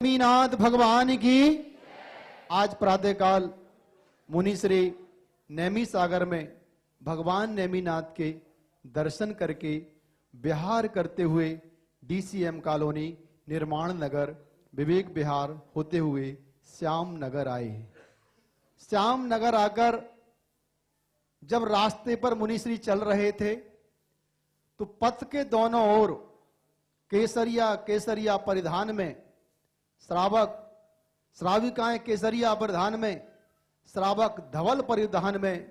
नेमिनाथ भगवान की। आज प्रातःकाल मुनिश्री नेमी सागर में भगवान नेमिनाथ के दर्शन करके विहार करते हुए डीसीएम कॉलोनी, निर्माण नगर, विवेक विहार होते हुए श्याम नगर आए। श्याम नगर आकर जब रास्ते पर मुनिश्री चल रहे थे तो पथ के दोनों ओर केसरिया केसरिया परिधान में श्रावक श्राविकाएं केसरिया परिधान में, श्रावक धवल परिधान में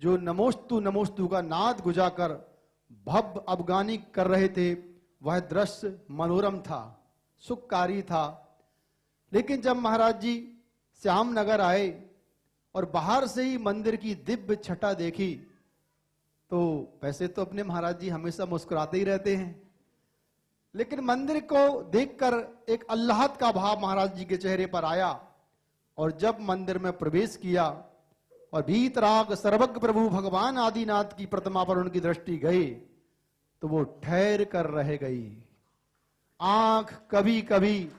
जो नमोस्तु नमोस्तु का नाद गुजाकर भव्य अफगानी कर रहे थे, वह दृश्य मनोरम था, सुखकारी था। लेकिन जब महाराज जी श्याम नगर आए और बाहर से ही मंदिर की दिव्य छटा देखी तो वैसे तो अपने महाराज जी हमेशा मुस्कुराते ही रहते हैं, लेकिन मंदिर को देखकर एक अल्लाहत का भाव महाराज जी के चेहरे पर आया। और जब मंदिर में प्रवेश किया और भीतराग सर्वज्ञ प्रभु भगवान आदिनाथ की प्रतिमा पर उनकी दृष्टि गई तो वो ठहर कर रह गई। आंख कभी कभी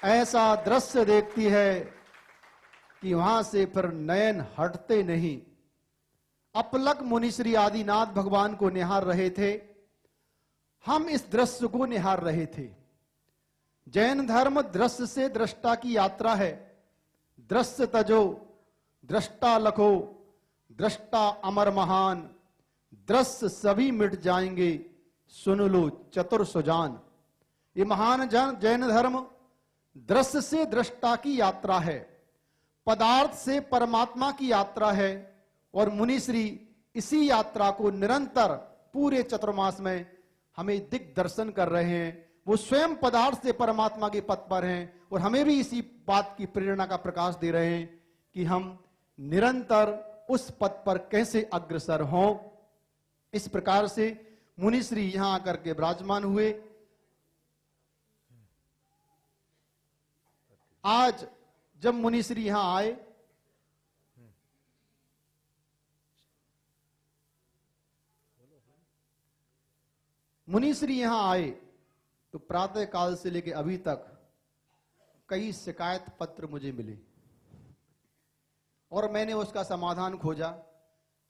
ऐसा दृश्य देखती है कि वहां से फिर नयन हटते नहीं। अपलक मुनिश्री आदिनाथ भगवान को निहार रहे थे, हम इस दृश्य को निहार रहे थे। जैन धर्म दृश्य से दृष्टा की यात्रा है। दृश्य तजो दृष्टा लखो, दृष्टा अमर महान, दृश्य सभी मिट जाएंगे, सुन लो चतुर सुजान। ये महान जैन धर्म दृश्य से दृष्टा की यात्रा है, पदार्थ से परमात्मा की यात्रा है। और मुनिश्री इसी यात्रा को निरंतर पूरे चतुर्मास में हमें दिग्दर्शन कर रहे हैं। वो स्वयं पदार्थ से परमात्मा के पथ पर हैं और हमें भी इसी बात की प्रेरणा का प्रकाश दे रहे हैं कि हम निरंतर उस पथ पर कैसे अग्रसर हों। इस प्रकार से मुनिश्री यहां आकर के विराजमान हुए। आज जब मुनिश्री यहां आए मुनिश्री यहां आए तो प्रातः काल से लेकर अभी तक कई शिकायत पत्र मुझे मिले और मैंने उसका समाधान खोजा।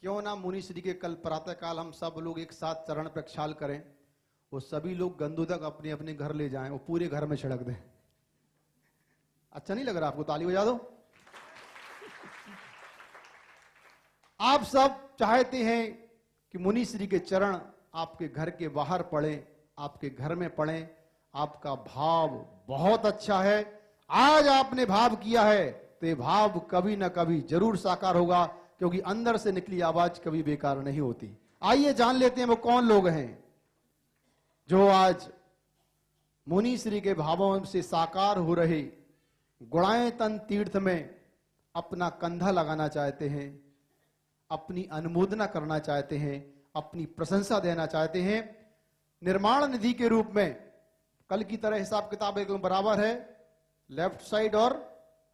क्यों ना मुनिश्री के कल प्रातः काल हम सब लोग एक साथ चरण प्रक्षाल करें, वो सभी लोग गंदुदक अपने अपने घर ले जाएं, वो पूरे घर में छिड़क दें। अच्छा नहीं लग रहा आपको? ताली बजा दो। आप सब चाहते हैं कि मुनिश्री के चरण आपके घर के बाहर पड़े, आपके घर में पड़े। आपका भाव बहुत अच्छा है। आज आपने भाव किया है तो ये भाव कभी ना कभी जरूर साकार होगा, क्योंकि अंदर से निकली आवाज कभी बेकार नहीं होती। आइए जान लेते हैं वो कौन लोग हैं जो आज मुनिश्री के भावों से साकार हो रहे गुणायतन तीर्थ में अपना कंधा लगाना चाहते हैं, अपनी अनुमोदना करना चाहते हैं, अपनी प्रशंसा देना चाहते हैं। निर्माण निधि के रूप में कल की तरह हिसाब किताब एकदम बराबर है, लेफ्ट साइड और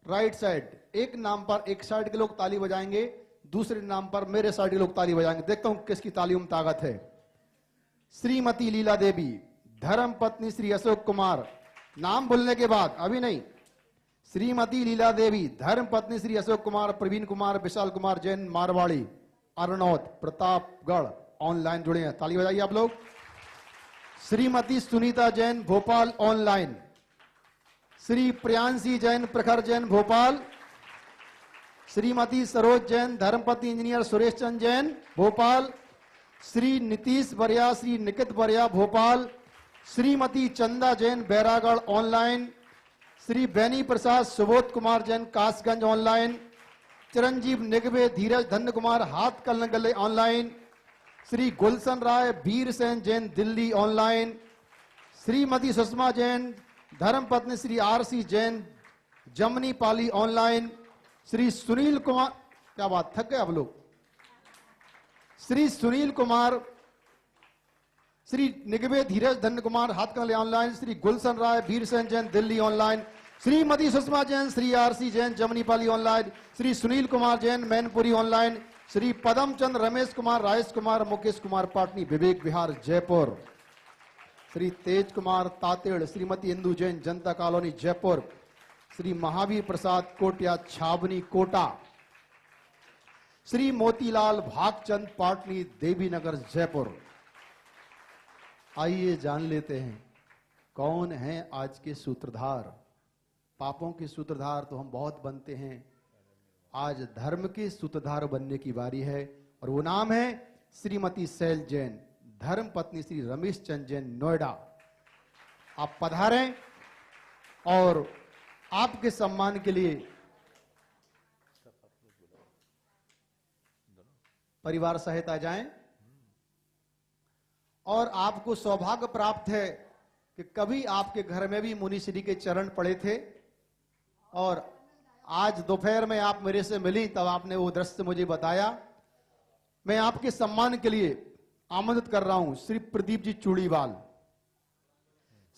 राइट साइड। एक नाम पर एक साइड के लोग ताली बजाएंगे, दूसरे नाम पर मेरे साइड के लोग ताली बजाएंगे। देखता हूं किसकी तालियों में ताकत है। श्रीमती लीला देवी, धर्म पत्नी श्री अशोक कुमार, नाम बोलने के बाद, अभी नहीं। श्रीमती लीला देवी, धर्म पत्नी श्री अशोक कुमार, प्रवीण कुमार, विशाल कुमार जैन मारवाड़ी, अर्नौत, प्रतापगढ़, ऑनलाइन जुड़े हैं, ताली बजाइए आप लोग। श्रीमती सुनीता जैन, भोपाल, ऑनलाइन। श्री प्रियांशी जैन, प्रखर जैन, भोपाल। श्रीमती सरोज जैन, धर्मपति इंजीनियर सुरेश चंद जैन, भोपाल। श्री नीतीश बरिया, श्री निकित बरिया, भोपाल। श्रीमती चंदा जैन, बैरागढ़, ऑनलाइन। श्री बैनी प्रसाद सुबोध कुमार जैन, कासगंज, ऑनलाइन। चिरंजीव निगवे, धीरज धन्य कुमार, हाथ कलनगले, ऑनलाइन। श्री गुलशन राय, वीर सेन जैन, दिल्ली, ऑनलाइन। श्रीमती सुषमा जैन, धर्मपत्नी श्री आरसी जैन, जमनी पाली, ऑनलाइन। श्री सुनील कुमार, क्या बात, थक गए आप लोग। श्री सुनील कुमार, श्री निगवे, धीरज धन्य कुमार, हाथ कलनगले, online. Shri Gulshan Rai, Veer Sen Jain, Delhi, online. Shrimati Sushma Jain, Shri R C Jain, Jamnipali, online. Shri Sunil Kumar Jain, Mainpuri, online. Shri Padam Chand, Ramesh Kumar, Rajesh Kumar, Mukesh Kumar, Patni, Vivek Vihar, Jaipur. Shri Tej Kumar Tated, Shrimati Indu Jain, Janta colony Jaipur, Shri Mahavir Prasad Kotia, Chhawni Kota, Shri Motilal Bhagchand Patni, देवी नगर जयपुर। आइए जान लेते हैं कौन है आज के सूत्रधार। पापों के सूत्रधार तो हम बहुत बनते हैं, आज धर्म के सूत्रधार बनने की बारी है, और वो नाम है श्रीमती सैल जैन, धर्म पत्नी श्री रमेश चंद जैन, नोएडा। आप पधारें और आपके सम्मान के लिए परिवार सहित आ जाएं। और आपको सौभाग्य प्राप्त है कि कभी आपके घर में भी मुनि श्री के चरण पड़े थे, और आज दोपहर में आप मेरे से मिली तब आपने वो दृश्य मुझे बताया। मैं आपके सम्मान के लिए आमंत्रित कर रहा हूं श्री प्रदीप जी चूड़ीवाल,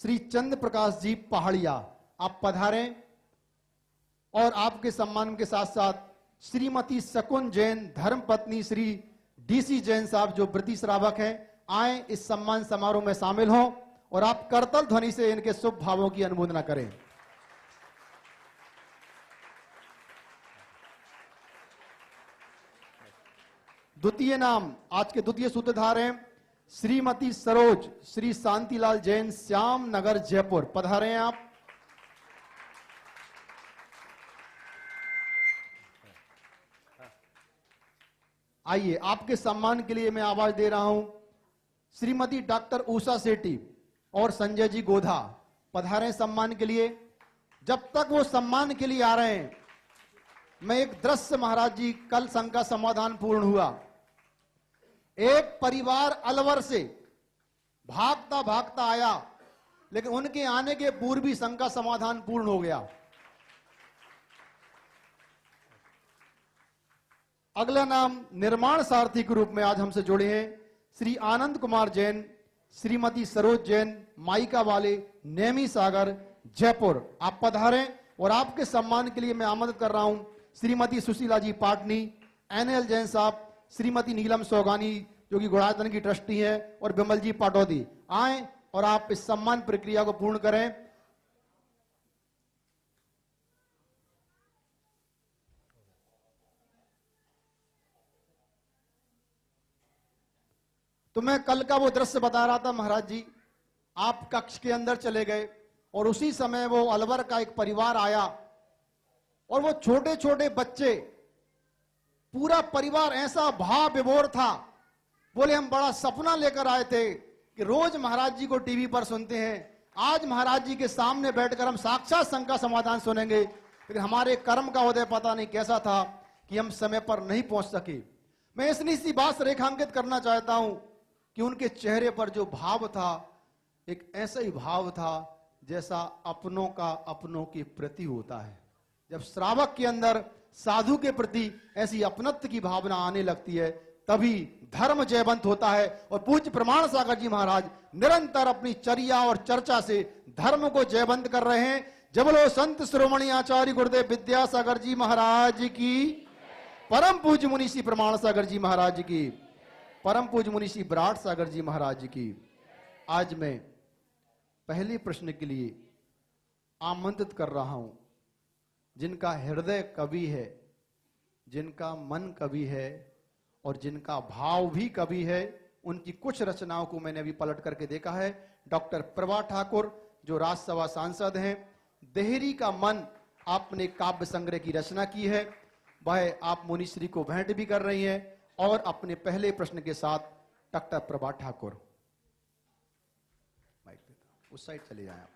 श्री चंद्र प्रकाश जी पहाड़िया, आप पधारें। और आपके सम्मान के साथ साथ श्रीमती शकुन जैन, धर्म पत्नी श्री डीसी जैन साहब जो व्रती श्रावक हैं, आए इस सम्मान समारोह में शामिल हों और आप करतल ध्वनि से इनके शुभ भावों की अनुमोदना करें। द्वितीय नाम, आज के द्वितीय सूत्रधार हैं श्रीमती सरोज, श्री शांतिलाल जैन, श्याम नगर जयपुर, पधारे हैं आप। आइए आपके सम्मान के लिए मैं आवाज दे रहा हूं श्रीमती डॉक्टर उषा सेठी और संजय जी गोधा, पधारे सम्मान के लिए। जब तक वो सम्मान के लिए आ रहे हैं, मैं एक दृश्य, महाराज जी कल संघ का समाधान पूर्ण हुआ, एक परिवार अलवर से भागता भागता आया, लेकिन उनके आने के पूर्व ही संघ का समाधान पूर्ण हो गया। अगला नाम निर्माण सारथी के रूप में आज हमसे जुड़े हैं श्री आनंद कुमार जैन, श्रीमती सरोज जैन, माइका वाले, नेमी सागर जयपुर, आप पधारें। और आपके सम्मान के लिए मैं आमंत्रित कर रहा हूं श्रीमती सुशीला जी पाटनी, एनएल जैन साहब, श्रीमती नीलम सौगानी जो कि गुड़ातन की ट्रस्टी है, और बिमल जी पाटौदी, आए और आप इस सम्मान प्रक्रिया को पूर्ण करें। तो मैं कल का वो दृश्य बता रहा था महाराज जी, आप कक्ष के अंदर चले गए और उसी समय वो अलवर का एक परिवार आया, और वो छोटे छोटे बच्चे, पूरा परिवार ऐसा भाव विभोर था, बोले हम बड़ा सपना लेकर आए थे कि रोज महाराज जी को टीवी पर सुनते हैं, आज महाराज जी के सामने बैठकर हम साक्षात संघ का समाधान सुनेंगे, लेकिन हमारे कर्म का उदय पता नहीं कैसा था कि हम समय पर नहीं पहुंच सके। मैं इतनी सी बात रेखांकित करना चाहता हूं कि उनके चेहरे पर जो भाव था, एक ऐसा ही भाव था जैसा अपनों का अपनों के प्रति होता है। जब श्रावक के अंदर साधु के प्रति ऐसी अपनत्व की भावना आने लगती है, तभी धर्म जयवंत होता है। और पूज्य प्रमाण सागर जी महाराज निरंतर अपनी चर्या और चर्चा से धर्म को जयवंत कर रहे हैं। जब बोलो संत शिरोमणि आचार्य गुरुदेव विद्यासागर जी महाराज की, परम पूज्य मुनि श्री प्रमाण सागर जी महाराज की, परम पूज्य मुनि श्री विराट सागर जी महाराज की। आज मैं पहले प्रश्न के लिए आमंत्रित कर रहा हूं जिनका हृदय कवि है, जिनका मन कवि है और जिनका भाव भी कवि है, उनकी कुछ रचनाओं को मैंने अभी पलट करके देखा है। डॉक्टर प्रभा ठाकुर जो राज्यसभा सांसद हैं, देहरी का मन आपने काव्य संग्रह की रचना की है, वह आप मुनिश्री को भेंट भी कर रही हैं। और अपने पहले प्रश्न के साथ डॉक्टर प्रभा ठाकुर, माइक देता हूं, उस साइड चले जाएं आप,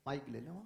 माइक ले लो।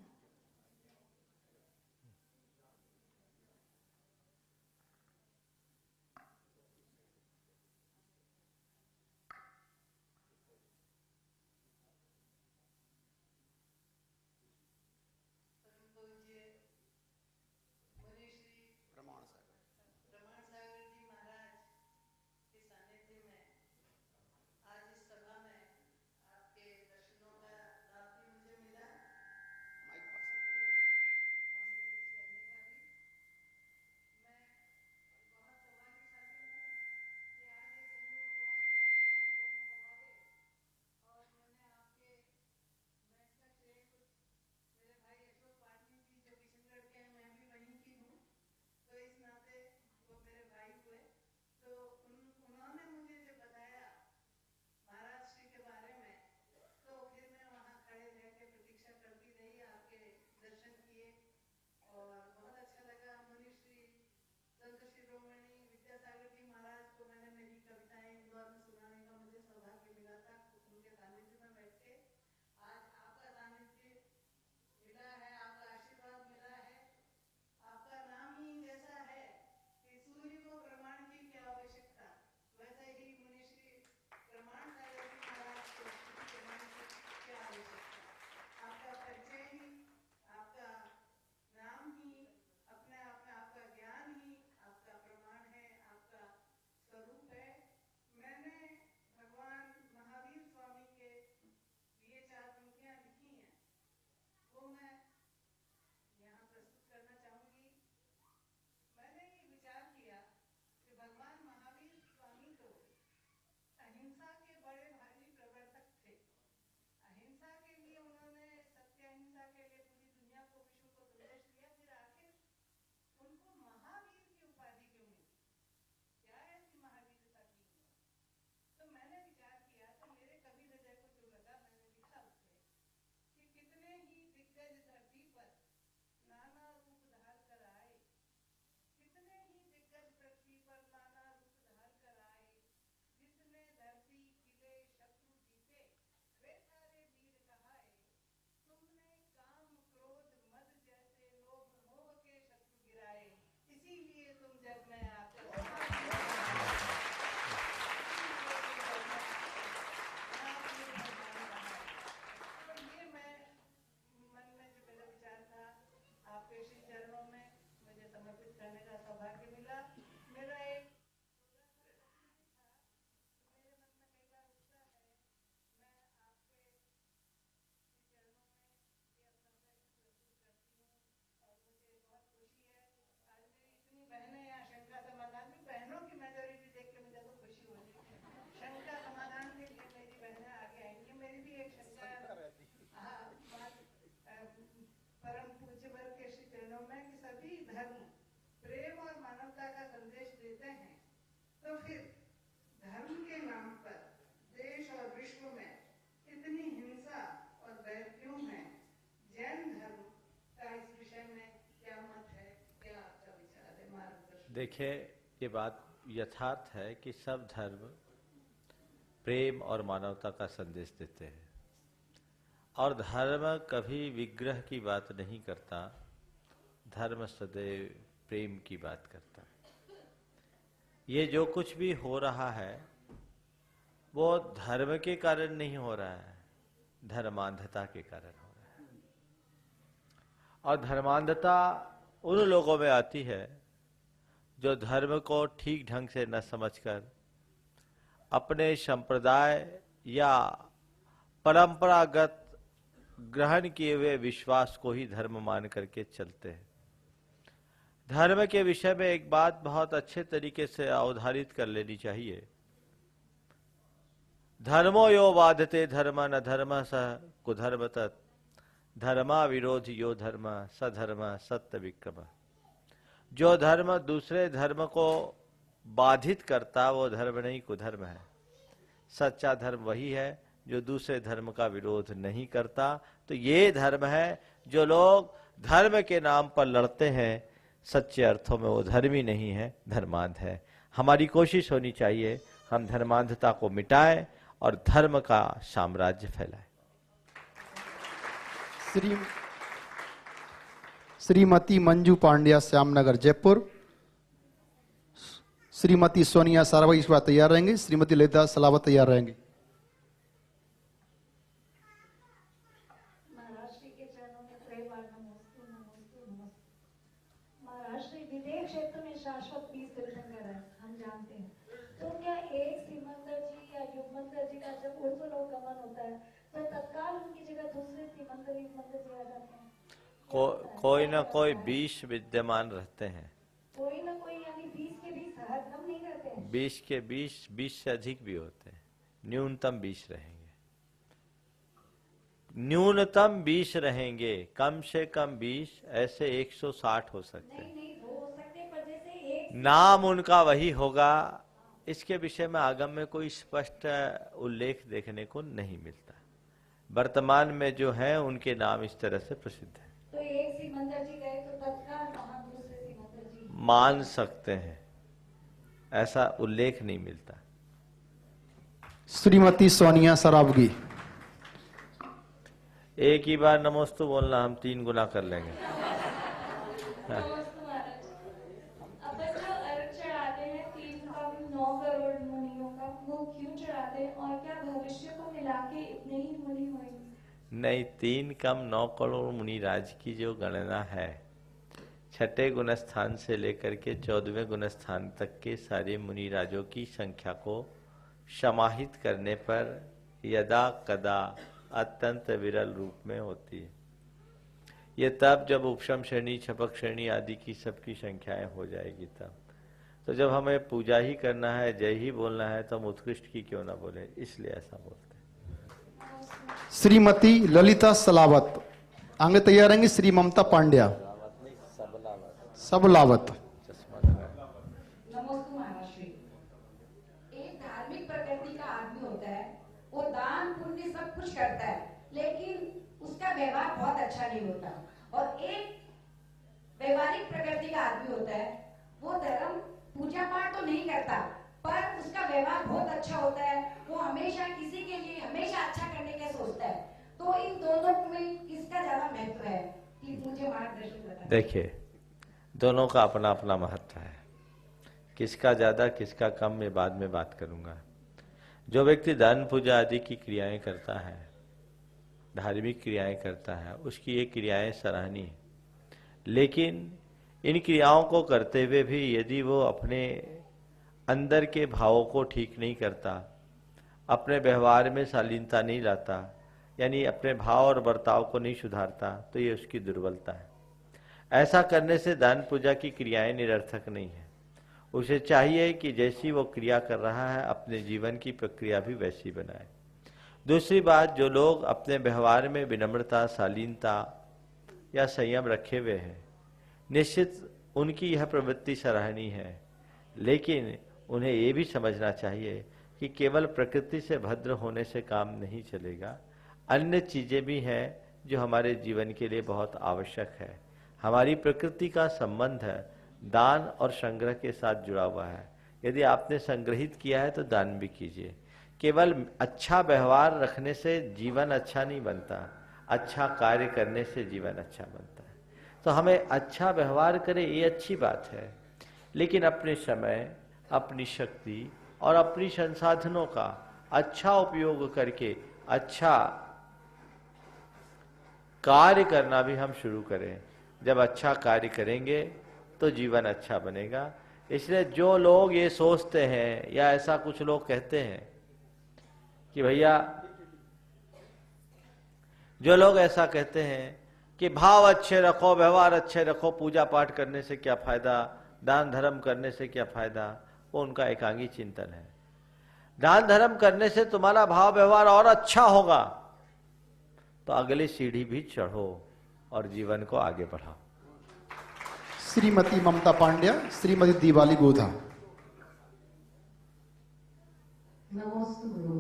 तो फिर धर्म के नाम पर देश और विश्व में इतनी हिंसा और बैर क्यों है? जैन धर्म का इस विषय में क्या मत है, क्या आपका विचार है? मार्गदर्शन। देखिए, ये बात यथार्थ है कि सब धर्म प्रेम और मानवता का संदेश देते हैं और धर्म कभी विग्रह की बात नहीं करता, धर्म सदैव प्रेम की बात करता है। ये जो कुछ भी हो रहा है वो धर्म के कारण नहीं हो रहा है, धर्मांधता के कारण हो रहा है। और धर्मांधता उन लोगों में आती है जो धर्म को ठीक ढंग से न समझकर अपने संप्रदाय या परंपरागत ग्रहण किए हुए विश्वास को ही धर्म मान करके चलते हैं। धर्म के विषय में एक बात बहुत अच्छे तरीके से अवधारित कर लेनी चाहिए। धर्मो यो बाधते धर्म न धर्म स कुधर्म तत् धर्मा विरोध यो धर्म सधर्म सत्य विक्रम। जो धर्म दूसरे धर्म को बाधित करता वो धर्म नहीं, कुधर्म है। सच्चा धर्म वही है जो दूसरे धर्म का विरोध नहीं करता। तो ये धर्म है। जो लोग धर्म के नाम पर लड़ते हैं सच्चे अर्थों में वो धर्मी नहीं है, धर्मांध है। हमारी कोशिश होनी चाहिए हम धर्मांधता को मिटाएं और धर्म का साम्राज्य फैलाएं। श्रीमती मंजू पांड्या, श्यामनगर, जयपुर। श्रीमती सोनिया साराभाई इस बार तैयार रहेंगे। श्रीमती ललिता सलावत तैयार रहेंगे। महाराष्ट्र के चरणों में त्रैवार नमोस्तु नमोस्तु नमोस्तु। महाराष्ट्र विदेश क्षेत्र में शाश्वत पीस तीर्थंकर है, हम जानते हैं। तो क्या एक सीमंदर जी या युगमंदर जी का जब ऊर्ध्वलोकगमन होता है तो तत्काल उनकी जगह दूसरे सीमंदर युगमंदर जी आ जाते हैं? कोई ना कोई 20 विद्यमान रहते हैं। कोई ना कोई, यानी 20 के 20 हर दम नहीं रहते हैं। 20 के 20 से अधिक भी होते हैं। न्यूनतम 20 रहेंगे, न्यूनतम 20 रहेंगे, कम से कम 20, ऐसे 160 हो सकते हैं। नहीं वो हो सकते, पर जैसे एक नाम उनका वही होगा। इसके विषय में आगम में कोई स्पष्ट उल्लेख देखने को नहीं मिलता। वर्तमान में जो है उनके नाम इस तरह से प्रसिद्ध है। तो एक सीमंदर जी गए तो तत्काल वहां दूसरे सीमंदर जी मान सकते हैं, ऐसा उल्लेख नहीं मिलता। श्रीमती सोनिया सरावगी। एक ही बार नमोस्तु बोलना, हम 3 गुना कर लेंगे। नमस्ते महाराज। अपन जो अर्घ चढ़ाते हैं 3.9 करोड़ मुनियों का, वो क्यों चढ़ाते हैं और क्या भविष्य को मिला के इतने ही मुनि होंगे? नहीं, 3 कम 9 करोड़ मुनिराज की जो गणना है, 6ठे गुण स्थान से लेकर के 14वें गुण स्थान तक के सारे मुनिराजों की संख्या को समाहित करने पर यदा कदा अत्यंत विरल रूप में होती है। ये तब जब उपशम श्रेणी, छपक श्रेणी आदि की सबकी संख्याएं हो जाएगी तब। तो जब हमें पूजा ही करना है, जय ही बोलना है, तो हम उत्कृष्ट की क्यों ना बोले, इसलिए ऐसा बोलते हैं। श्रीमती ललिता सलावत। आगे तैयार रहेंगे। श्री ममता पांड्या, सबलावत। नमोस्तु महाराष्ट्री। एक धार्मिक प्रकृति का आदमी होता है, वो दान पुण्य सब कुछ करता है, लेकिन उसका व्यवहार बहुत अच्छा नहीं होता। और एक व्यवहारिक प्रकृति का आदमी होता है, वो धर्म पूजा पाठ तो नहीं करता, पर उसका व्यवहार बहुत अच्छा होता है। वो हमेशा किसी के लिए हमेशा अच्छा करने का सोचता है। तो इन दोनों में किसका ज्यादा महत्व है, कि मुझे मार्गदर्शन बताएं। देखिए, दोनों का अपना अपना महत्व है। किसका ज्यादा किसका कम मैं बाद में बात करूंगा। जो व्यक्ति दान पूजा आदि की क्रियाएं करता है, धार्मिक क्रियाएं करता है, उसकी ये क्रियाएं सराहनीय है। लेकिन इन क्रियाओं को करते हुए भी यदि वो अपने अंदर के भावों को ठीक नहीं करता, अपने व्यवहार में शालीनता नहीं लाता, यानी अपने भाव और बर्ताव को नहीं सुधारता, तो ये उसकी दुर्बलता है। ऐसा करने से दान पूजा की क्रियाएं निरर्थक नहीं है। उसे चाहिए कि जैसी वो क्रिया कर रहा है अपने जीवन की प्रक्रिया भी वैसी बनाए। दूसरी बात, जो लोग अपने व्यवहार में विनम्रता, शालीनता या संयम रखे हुए हैं, निश्चित उनकी यह प्रवृत्ति सराहनीय है। लेकिन उन्हें ये भी समझना चाहिए कि केवल प्रकृति से भद्र होने से काम नहीं चलेगा, अन्य चीजें भी हैं जो हमारे जीवन के लिए बहुत आवश्यक है। हमारी प्रकृति का संबंध दान और संग्रह के साथ जुड़ा हुआ है। यदि आपने संग्रहित किया है तो दान भी कीजिए। केवल अच्छा व्यवहार रखने से जीवन अच्छा नहीं बनता, अच्छा कार्य करने से जीवन अच्छा बनता है। तो हमें अच्छा व्यवहार करें, ये अच्छी बात है, लेकिन अपने समय, अपनी शक्ति और अपनी संसाधनों का अच्छा उपयोग करके अच्छा कार्य करना भी हम शुरू करें। जब अच्छा कार्य करेंगे तो जीवन अच्छा बनेगा। इसलिए जो लोग ये सोचते हैं या ऐसा कुछ लोग कहते हैं कि भैया, जो लोग ऐसा कहते हैं कि भाव अच्छे रखो, व्यवहार अच्छे रखो, पूजा पाठ करने से क्या फायदा, दान धर्म करने से क्या फायदा, वो उनका एकांगी चिंतन है। दान धर्म करने से तुम्हारा भाव व्यवहार और अच्छा होगा, तो अगली सीढ़ी भी चढ़ो और जीवन को आगे बढ़ाओ। श्रीमती ममता पांड्या, श्रीमती दीवाली गोधा। नमस्ते गुरु।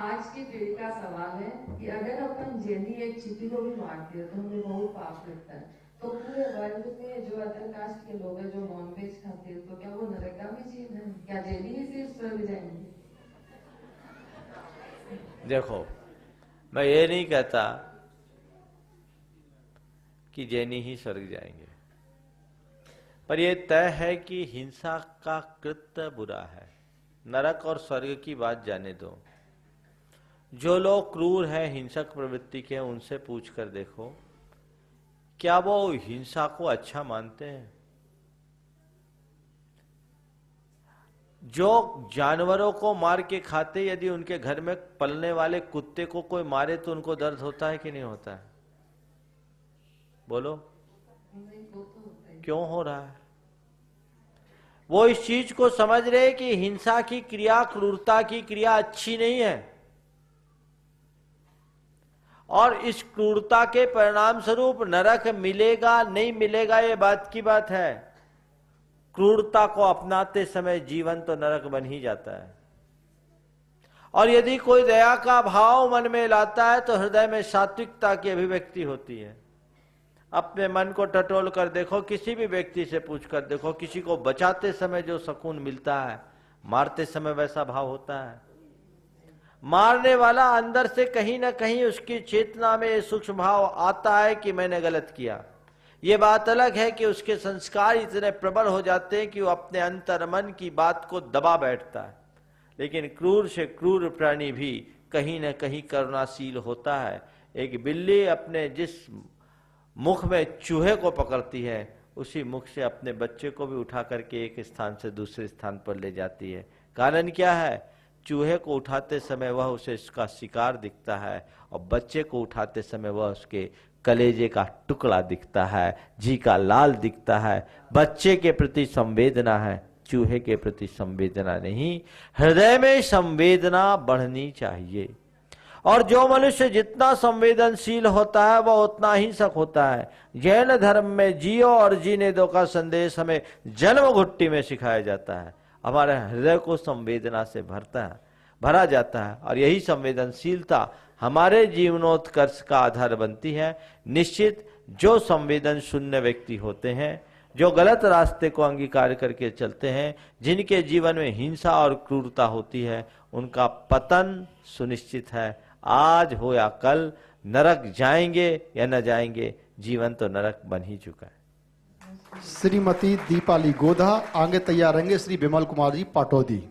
आज की पीढ़ी का सवाल है कि अगर अपन जैनी एक चींटी को भी मारते हैं तो हमें बहुत पाप लगता है, तो पूरे वर्ल्ड में जो अदर कास्ट के लोग हैं जो नॉनवेज खाते हैं, तो क्या वो नरकगामी जीव है? क्या जैनी ही सिर्फ स्वर्ग जाएंगे? देखो, मैं ये नहीं कहता कि जैनी ही स्वर्ग जाएंगे, पर यह तय है कि हिंसा का कृत्य बुरा है। नरक और स्वर्ग की बात जाने दो। जो लोग क्रूर हैं, हिंसक प्रवृत्ति के, उनसे पूछ कर देखो, क्या वो हिंसा को अच्छा मानते हैं? जो जानवरों को मार के खाते, यदि उनके घर में पलने वाले कुत्ते को कोई मारे तो उनको दर्द होता है कि नहीं होता है? बोलो, क्यों हो रहा है? वो इस चीज को समझ रहे कि हिंसा की क्रिया, क्रूरता की क्रिया अच्छी नहीं है, और इस क्रूरता के परिणाम स्वरूप नरक मिलेगा नहीं मिलेगा ये बात की बात है। क्रूरता को अपनाते समय जीवन तो नरक बन ही जाता है। और यदि कोई दया का भाव मन में लाता है तो हृदय में सात्विकता की अभिव्यक्ति होती है। अपने मन को टटोल कर देखो, किसी भी व्यक्ति से पूछ कर देखो, किसी को बचाते समय जो सुकून मिलता है, मारते समय वैसा भाव होता है? मारने वाला अंदर से कहीं ना कहीं उसकी चेतना में सूक्ष्म भाव आता है कि मैंने गलत किया। ये बात अलग है कि उसके संस्कार इतने प्रबल हो जाते हैं कि वो अपने अंतर मन की बात को दबा बैठता है। लेकिन क्रूर से क्रूर प्राणी भी कहीं ना कहीं करुणाशील होता है। एक बिल्ली अपने जिस मुख में चूहे को पकड़ती है, उसी मुख से अपने बच्चे को भी उठा करके एक स्थान से दूसरे स्थान पर ले जाती है। कारण क्या है? चूहे को उठाते समय वह उसे इसका शिकार दिखता है, और बच्चे को उठाते समय वह उसके कलेजे का टुकड़ा दिखता है, जी का लाल दिखता है। बच्चे के प्रति संवेदना है, चूहे के प्रति संवेदना नहीं। हृदय में संवेदना बढ़नी चाहिए, और जो मनुष्य जितना संवेदनशील होता है वह उतना ही सक होता है। जैन धर्म में जियो और जीने दो का संदेश हमें जन्म घुट्टी में सिखाया जाता है। हमारे हृदय को संवेदना से भरा जाता है, और यही संवेदनशीलता हमारे जीवनोत्कर्ष का आधार बनती है। निश्चित जो संवेदन शून्य व्यक्ति होते हैं, जो गलत रास्ते को अंगीकार करके चलते हैं, जिनके जीवन में हिंसा और क्रूरता होती है, उनका पतन सुनिश्चित है। आज हो या कल नरक जाएंगे या न जाएंगे, जीवन तो नरक बन ही चुका है। श्रीमती दीपाली गोधा। आगे तैयार रहेंगे श्री विमल कुमार जी पाटौदी।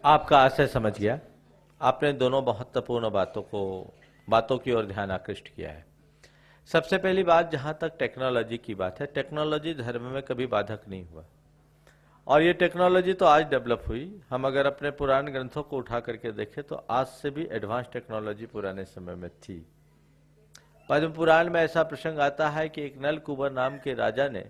आपका आशय समझ गया। आपने दोनों महत्वपूर्ण बातों की ओर ध्यान आकृष्ट किया है। सबसे पहली बात, जहां तक टेक्नोलॉजी की बात है, टेक्नोलॉजी धर्म में कभी बाधक नहीं हुआ, और ये टेक्नोलॉजी तो आज डेवलप हुई। हम अगर अपने पुराने ग्रंथों को उठा करके देखें तो आज से भी एडवांस टेक्नोलॉजी पुराने समय में थी। पद्म पुराण में ऐसा प्रसंग आता है कि एक नल कुबर नाम के राजा ने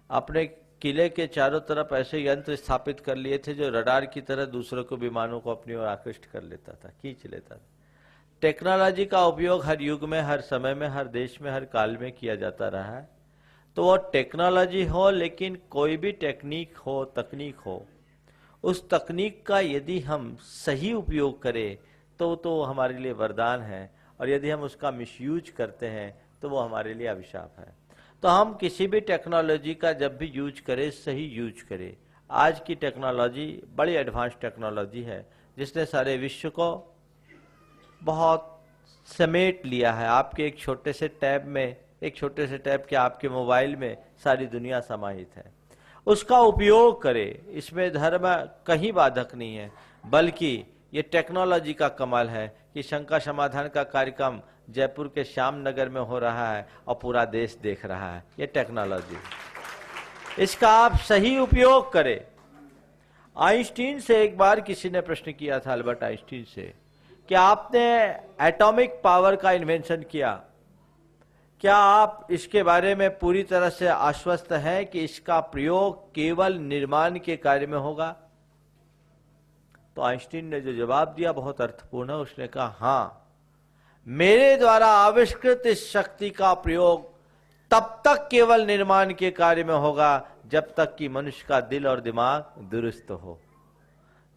अपने किले के चारों तरफ ऐसे यंत्र स्थापित कर लिए थे जो रडार की तरह दूसरों को, विमानों को अपनी ओर आकृष्ट कर लेता था, खींच लेता था। टेक्नोलॉजी का उपयोग हर युग में, हर समय में, हर देश में, हर काल में किया जाता रहा है। तो वो टेक्नोलॉजी हो, लेकिन कोई भी टेक्निक हो, तकनीक हो, उस तकनीक का यदि हम सही उपयोग करें तो हमारे लिए वरदान है, और यदि हम उसका मिसयूज करते हैं तो वो हमारे लिए अभिशाप है। तो हम किसी भी टेक्नोलॉजी का जब भी यूज करें, सही यूज करें। आज की टेक्नोलॉजी बड़ी एडवांस टेक्नोलॉजी है जिसने सारे विश्व को बहुत समेट लिया है। आपके एक छोटे से टैब में, एक छोटे से टैब के आपके मोबाइल में सारी दुनिया समाहित है। उसका उपयोग करें, इसमें धर्म कहीं बाधक नहीं है, बल्कि ये टेक्नोलॉजी का कमाल है कि शंका समाधान का कार्यक्रम जयपुर के श्याम नगर में हो रहा है और पूरा देश देख रहा है। ये टेक्नोलॉजी, इसका आप सही उपयोग करें। आइंस्टीन से एक बार किसी ने प्रश्न किया था, अल्बर्ट आइंस्टीन से, कि आपने एटॉमिक पावर का इन्वेंशन किया, क्या आप इसके बारे में पूरी तरह से आश्वस्त हैं कि इसका प्रयोग केवल निर्माण के कार्य में होगा? तो आइंस्टीन ने जो जवाब दिया बहुत अर्थपूर्ण है। उसने कहा, हाँ, मेरे द्वारा आविष्कृत इस शक्ति का प्रयोग तब तक केवल निर्माण के कार्य में होगा जब तक कि मनुष्य का दिल और दिमाग दुरुस्त हो।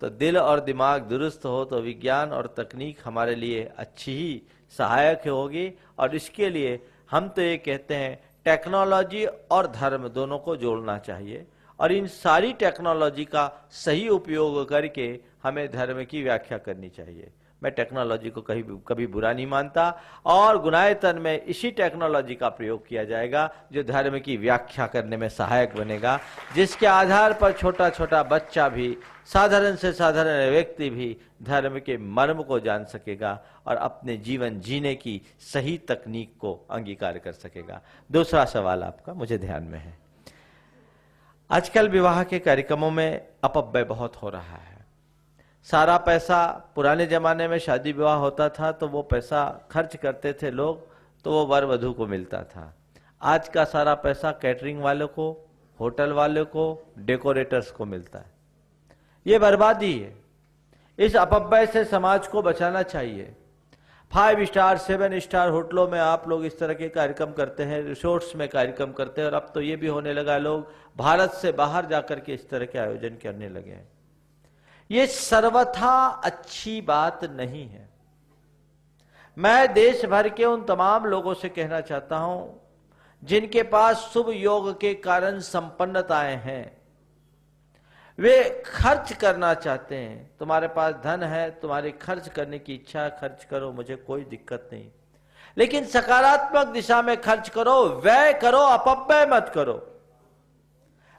तो दिल और दिमाग दुरुस्त हो तो विज्ञान और तकनीक हमारे लिए अच्छी ही सहायक होगी। और इसके लिए हम तो ये कहते हैं टेक्नोलॉजी और धर्म दोनों को जोड़ना चाहिए, और इन सारी टेक्नोलॉजी का सही उपयोग करके हमें धर्म की व्याख्या करनी चाहिए। मैं टेक्नोलॉजी को कभी बुरा नहीं मानता, और गुनायतन में इसी टेक्नोलॉजी का प्रयोग किया जाएगा जो धर्म की व्याख्या करने में सहायक बनेगा, जिसके आधार पर छोटा छोटा बच्चा भी, साधारण से साधारण व्यक्ति भी धर्म के मर्म को जान सकेगा और अपने जीवन जीने की सही तकनीक को अंगीकार कर सकेगा। दूसरा सवाल आपका मुझे ध्यान में है, आजकल विवाह के कार्यक्रमों में अपव्यय बहुत हो रहा है। सारा पैसा, पुराने जमाने में शादी विवाह होता था तो वो पैसा खर्च करते थे लोग, तो वो वर वधू को मिलता था। आज का सारा पैसा कैटरिंग वालों को, होटल वालों को, डेकोरेटर्स को मिलता है। ये बर्बादी है। इस अपव्यय से समाज को बचाना चाहिए। 5 स्टार 7 स्टार होटलों में आप लोग इस तरह के कार्यक्रम करते हैं, रिसोर्ट्स में कार्यक्रम करते हैं, और अब तो ये भी होने लगा लोग भारत से बाहर जाकर के इस तरह के आयोजन करने लगे हैं। ये सर्वथा अच्छी बात नहीं है। मैं देश भर के उन तमाम लोगों से कहना चाहता हूं जिनके पास शुभ योग के कारण संपन्नताएं हैं, वे खर्च करना चाहते हैं। तुम्हारे पास धन है, तुम्हारी खर्च करने की इच्छा है, खर्च करो, मुझे कोई दिक्कत नहीं, लेकिन सकारात्मक दिशा में खर्च करो, व्यय करो, अपव्यय मत करो।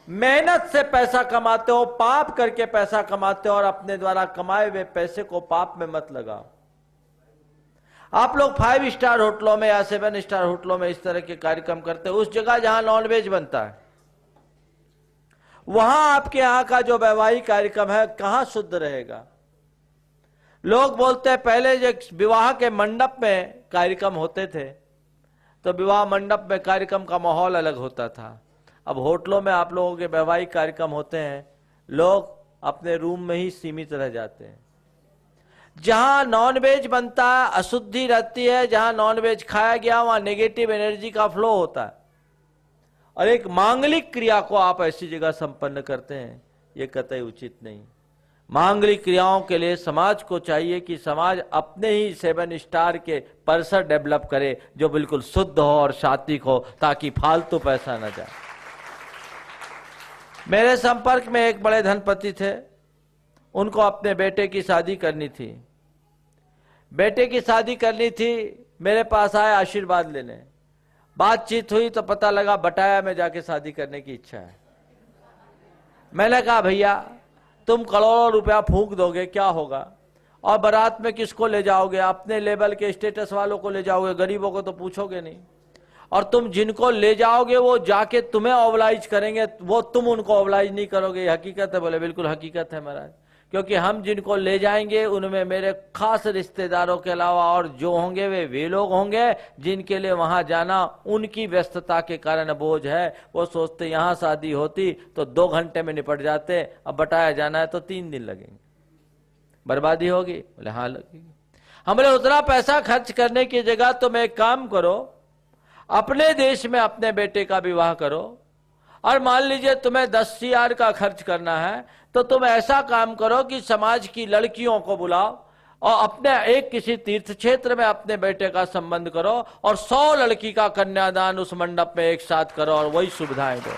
मेहनत से पैसा कमाते हो, पाप करके पैसा कमाते हो, और अपने द्वारा कमाए हुए पैसे को पाप में मत लगाओ। आप लोग 5 स्टार होटलों में या 7 स्टार होटलों में इस तरह के कार्यक्रम करते हो, उस जगह जहां नॉनवेज बनता है, वहां आपके यहां का जो वैवाहिक कार्यक्रम है कहां शुद्ध रहेगा? लोग बोलते हैं पहले जो विवाह के मंडप में कार्यक्रम होते थे तो विवाह मंडप में कार्यक्रम का माहौल अलग होता था। अब होटलों में आप लोगों के वैवाहिक कार्यक्रम होते हैं, लोग अपने रूम में ही सीमित रह जाते हैं। जहां नॉनवेज बनता है अशुद्धि रहती है, जहां नॉनवेज खाया गया वहां नेगेटिव एनर्जी का फ्लो होता है, और एक मांगलिक क्रिया को आप ऐसी जगह संपन्न करते हैं, ये कतई उचित नहीं। मांगलिक क्रियाओं के लिए समाज को चाहिए कि समाज अपने ही 7 स्टार के परिसर डेवलप करे जो बिल्कुल शुद्ध हो और सात्विक हो, ताकि फालतू पैसा न जाए। मेरे संपर्क में एक बड़े धनपति थे, उनको अपने बेटे की शादी करनी थी। बेटे की शादी करनी थी, मेरे पास आए आशीर्वाद लेने। बातचीत हुई तो पता लगा बटाया में जाके शादी करने की इच्छा है। मैंने कहा भैया तुम करोड़ों रुपया फूंक दोगे, क्या होगा? और बारात में किसको ले जाओगे? अपने लेवल के स्टेटस वालों को ले जाओगे, गरीबों को तो पूछोगे नहीं। और तुम जिनको ले जाओगे वो जाके तुम्हें ओबलाइज करेंगे, वो तुम उनको ओबलाइज नहीं करोगे। ये हकीकत है? बोले बिल्कुल हकीकत है महाराज, क्योंकि हम जिनको ले जाएंगे उनमें मेरे खास रिश्तेदारों के अलावा और जो होंगे वे लोग होंगे जिनके लिए वहां जाना उनकी व्यस्तता के कारण बोझ है। वो सोचते यहां शादी होती तो 2 घंटे में निपट जाते, अब बटाया जाना है तो 3 दिन लगेंगे, बर्बादी होगी। बोले हाँ लगेगी। हम बोले उतना पैसा खर्च करने की जगह तुम एक काम करो, अपने देश में अपने बेटे का विवाह करो, और मान लीजिए तुम्हें 10,000 का खर्च करना है तो तुम ऐसा काम करो कि समाज की लड़कियों को बुलाओ और अपने एक किसी तीर्थ क्षेत्र में अपने बेटे का संबंध करो और 100 लड़की का कन्यादान उस मंडप में एक साथ करो और वही सुविधाएं दो।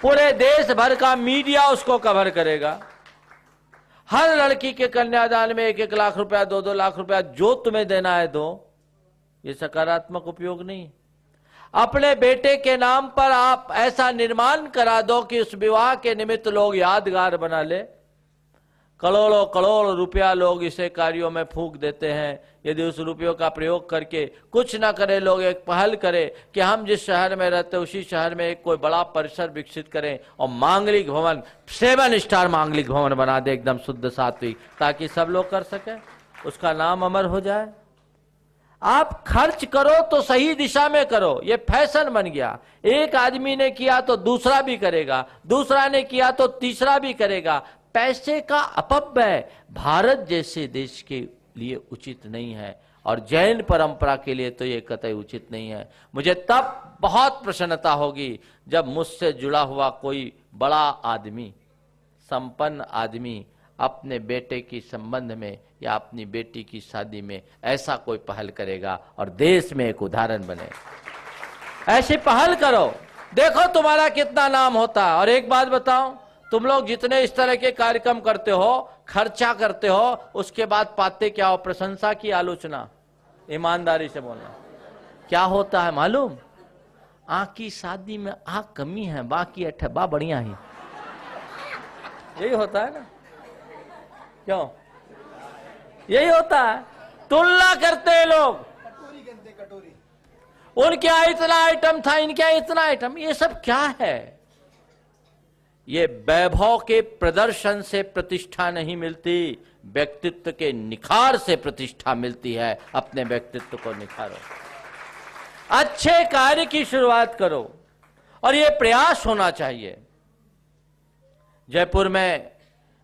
पूरे देश भर का मीडिया उसको कवर करेगा। हर लड़की के कन्यादान में 1-1 लाख रुपया, 2-2 लाख रुपया जो तुम्हें देना है दो। ये सकारात्मक उपयोग नहीं। अपने बेटे के नाम पर आप ऐसा निर्माण करा दो कि उस विवाह के निमित्त लोग यादगार बना ले। करोड़ों करोड़ रुपया लोग इसे कार्यों में फूंक देते हैं। यदि उस रुपयों का प्रयोग करके कुछ ना करे, लोग एक पहल करें कि हम जिस शहर में रहते उसी शहर में एक कोई बड़ा परिसर विकसित करें और मांगलिक भवन 7 स्टार मांगलिक भवन बना दे एकदम शुद्ध सात्विक, ताकि सब लोग कर सके, उसका नाम अमर हो जाए। आप खर्च करो तो सही दिशा में करो। ये फैशन बन गया, एक आदमी ने किया तो दूसरा भी करेगा, दूसरा ने किया तो तीसरा भी करेगा। पैसे का अपव्यय भारत जैसे देश के लिए उचित नहीं है और जैन परंपरा के लिए तो ये कतई उचित नहीं है। मुझे तब बहुत प्रसन्नता होगी जब मुझसे जुड़ा हुआ कोई बड़ा आदमी, संपन्न आदमी अपने बेटे की संबंध में या अपनी बेटी की शादी में ऐसा कोई पहल करेगा और देश में एक उदाहरण बने। ऐसी पहल करो, देखो तुम्हारा कितना नाम होता है। और एक बात बताऊं, तुम लोग जितने इस तरह के कार्यक्रम करते हो, खर्चा करते हो, उसके बाद पाते क्या हो? प्रशंसा की आलोचना। ईमानदारी से बोलना क्या होता है मालूम? आँख की शादी में आँख कमी है, बाकी अठबा बढ़िया ही। यही होता है ना, क्यों? यही होता है। तुलना करते हैं लोग, उनके यहाँ इतना आइटम था, इनके यहाँ इतना आइटम। ये सब क्या है? ये वैभव के प्रदर्शन से प्रतिष्ठा नहीं मिलती, व्यक्तित्व के निखार से प्रतिष्ठा मिलती है। अपने व्यक्तित्व को निखारो, अच्छे कार्य की शुरुआत करो और ये प्रयास होना चाहिए। जयपुर में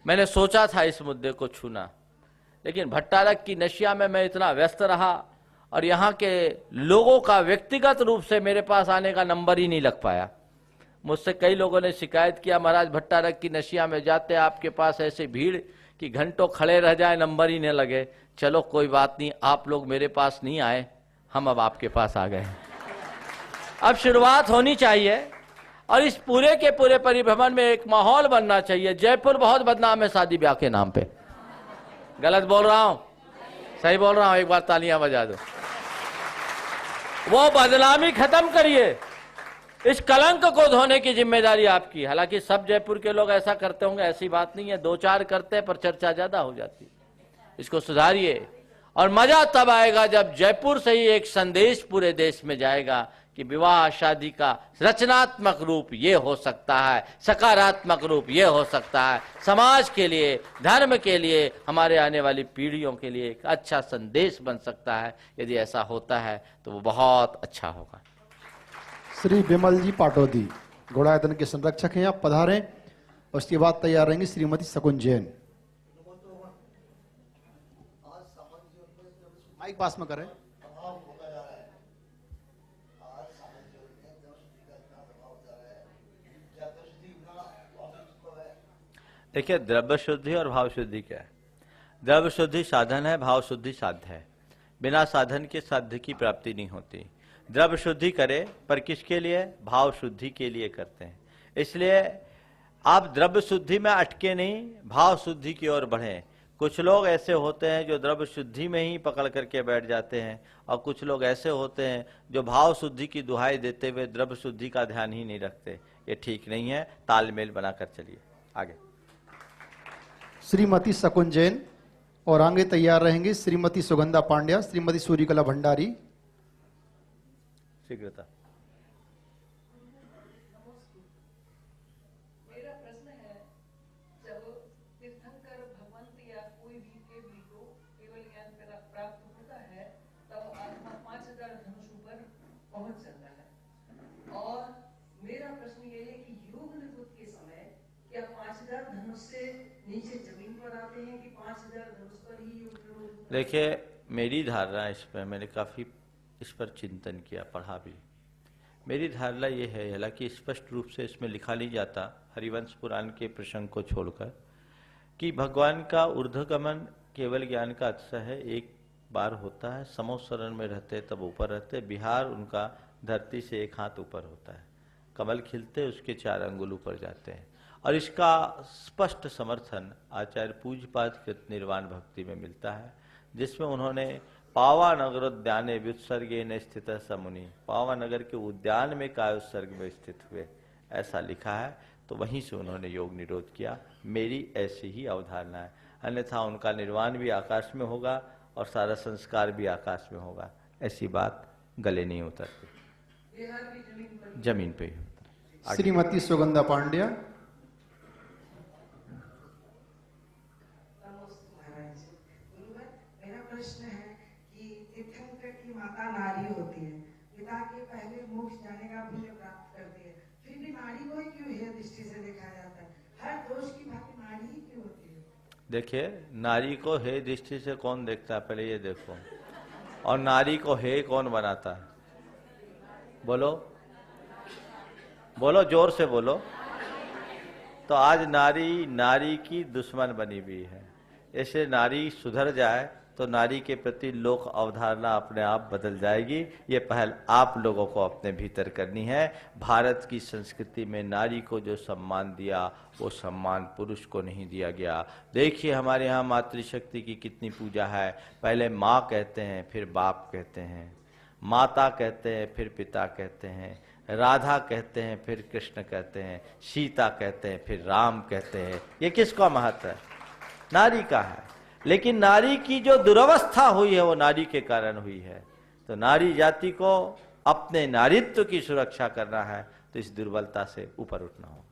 मैंने सोचा था इस मुद्दे को छूना, लेकिन भट्टारक की नशिया में मैं इतना व्यस्त रहा और यहाँ के लोगों का व्यक्तिगत रूप से मेरे पास आने का नंबर ही नहीं लग पाया। मुझसे कई लोगों ने शिकायत किया, महाराज भट्टारक की नशिया में जाते आपके पास ऐसे भीड़ कि घंटों खड़े रह जाए, नंबर ही नहीं लगे। चलो कोई बात नहीं, आप लोग मेरे पास नहीं आए, हम अब आपके पास आ गए। अब शुरुआत होनी चाहिए और इस पूरे के पूरे परिभ्रमण में एक माहौल बनना चाहिए। जयपुर बहुत बदनाम है शादी ब्याह के नाम पे। गलत बोल रहा हूं? सही बोल रहा हूं? एक बार तालियां बजा दो। वो बदनामी खत्म करिए, इस कलंक को धोने की जिम्मेदारी आपकी। हालांकि सब जयपुर के लोग ऐसा करते होंगे, ऐसी बात नहीं है, 2-4 करते हैं पर चर्चा ज्यादा हो जाती है। इसको सुधारिए और मजा तब आएगा जब जयपुर से ही एक संदेश पूरे देश में जाएगा कि विवाह शादी का रचनात्मक रूप ये हो सकता है, सकारात्मक रूप ये हो सकता है, समाज के लिए, धर्म के लिए, हमारे आने वाली पीढ़ियों के लिए एक अच्छा संदेश बन सकता है। यदि ऐसा होता है तो वो बहुत अच्छा होगा। श्री विमल जी पाटोदी घोड़ायतन के संरक्षक हैं, आप पधारें। उसके बाद तैयार रहेंगी श्रीमती शकुन जैन। माइक पास में करें। देखिए, द्रव्य शुद्धि और भाव शुद्धि क्या है? द्रव्य शुद्धि साधन है, भाव शुद्धि साध्य है। बिना साधन के साध्य की प्राप्ति नहीं होती। द्रव्य शुद्धि करे पर किसके लिए? भाव शुद्धि के लिए करते हैं। इसलिए आप द्रव्य शुद्धि में अटके नहीं, भाव शुद्धि की ओर बढ़ें। कुछ लोग ऐसे होते हैं जो द्रव्य शुद्धि में ही पकड़ करके बैठ जाते हैं और कुछ लोग ऐसे होते हैं जो भाव शुद्धि की दुहाई देते हुए द्रव्य शुद्धि का ध्यान ही नहीं रखते। ये ठीक नहीं है, तालमेल बनाकर चलिए आगे। श्रीमती शकुन जैन और आगे तैयार रहेंगे श्रीमती सुगंधा पांड्या, श्रीमती सूर्यकला भंडारी। शीघ्रता। मेरा प्रश्न है, जब तीर्थंकर भगवंत या कोई भी केवली को केवल ज्ञान प्राप्त होता है, तब आत्मा 5000 धनुष ऊपर पहुंच जाता है। और मेरा प्रश्न ये है कि योग निवृत्त के समय क्या 5000 धनुष से नीचे जमीन पर आते हैं कि 5000 धनुष पर ही योग निवृत्त? देखिए, मेरी धारणा इस पर, मैंने काफ़ी इस पर चिंतन किया, पढ़ा भी। मेरी धारणा ये है, हालांकि स्पष्ट रूप से इसमें लिखा नहीं जाता हरिवंश पुराण के प्रसंग को छोड़कर, कि भगवान का ऊर्ध्वगमन केवल ज्ञान का अतिशय है, एक बार होता है। समोशरण में रहते तब ऊपर रहते, बिहार उनका धरती से एक हाथ ऊपर होता है, कमल खिलते उसके 4 अंगुल ऊपर जाते हैं। और इसका स्पष्ट समर्थन आचार्य पूज्यपाद कृत निर्वाण भक्ति में मिलता है, जिसमें उन्होंने पावानगरोद्याने व्युत्सर्गे न स्थित समुनि, पावानगर के उद्यान में काय उत्सर्ग में स्थित हुए, ऐसा लिखा है। तो वहीं से उन्होंने योग निरोध किया, मेरी ऐसी ही अवधारणा है। अन्यथा उनका निर्वाण भी आकाश में होगा और सारा संस्कार भी आकाश में होगा, ऐसी बात गले नहीं उतरती, जमीन पे ही होता। श्रीमती सुगंधा पांड्या। मेरा प्रश्न है कि तीर्थंकर की माता नारी होती है, पिता के पहले मोक्ष जाने का पुण्य प्राप्त करती है, फिर भी नारी को ही क्यों हे दृष्टि से देखा जाता है? हर दोष की भांति नारी ही क्यों होती है? देखिए, नारी को हे दृष्टि से कौन देखता है, पहले ये देखो। और नारी को हे कौन बनाता है? बोलो बोलो, जोर से बोलो। तो आज नारी की दुश्मन बनी हुई है। ऐसे नारी सुधर जाए तो नारी के प्रति लोक अवधारणा अपने आप बदल जाएगी। ये पहल आप लोगों को अपने भीतर करनी है। भारत की संस्कृति में नारी को जो सम्मान दिया, वो सम्मान पुरुष को नहीं दिया गया। देखिए, हमारे यहाँ मातृशक्ति की कितनी पूजा है। पहले माँ कहते हैं, फिर बाप कहते हैं, माता कहते हैं, फिर पिता कहते हैं, राधा कहते हैं, फिर कृष्ण कहते हैं, सीता कहते हैं, फिर राम कहते हैं। ये किसका महत्व है? नारी का है। लेकिन नारी की जो दुर्वस्था हुई है वो नारी के कारण हुई है। तो नारी जाति को अपने नारीत्व की सुरक्षा करना है, तो इस दुर्बलता से ऊपर उठना होगा।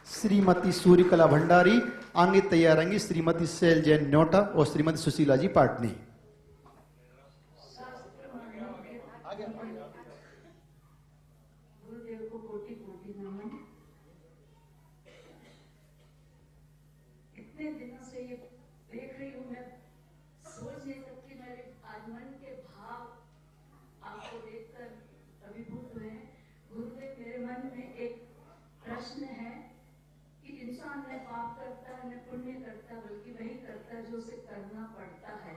श्रीमती सूर्यकला भंडारी आगे तैयार रहेंगी, श्रीमती शैल जैन न्योटा और श्रीमती सुशीला जी पाटनी। गुरुदेव को कोटि कोटि नमन। इतने दिनों से ये देख रही हूँ, मैं सोच नहीं सकती, मेरे आज मन के भाव आपको देखकर अभिभूत हुए। गुरुदेव, मेरे मन में एक प्रश्न है कि इंसान न पाप करता है न पुण्य करता, बल्कि वही करता है जो उसे करना पड़ता है।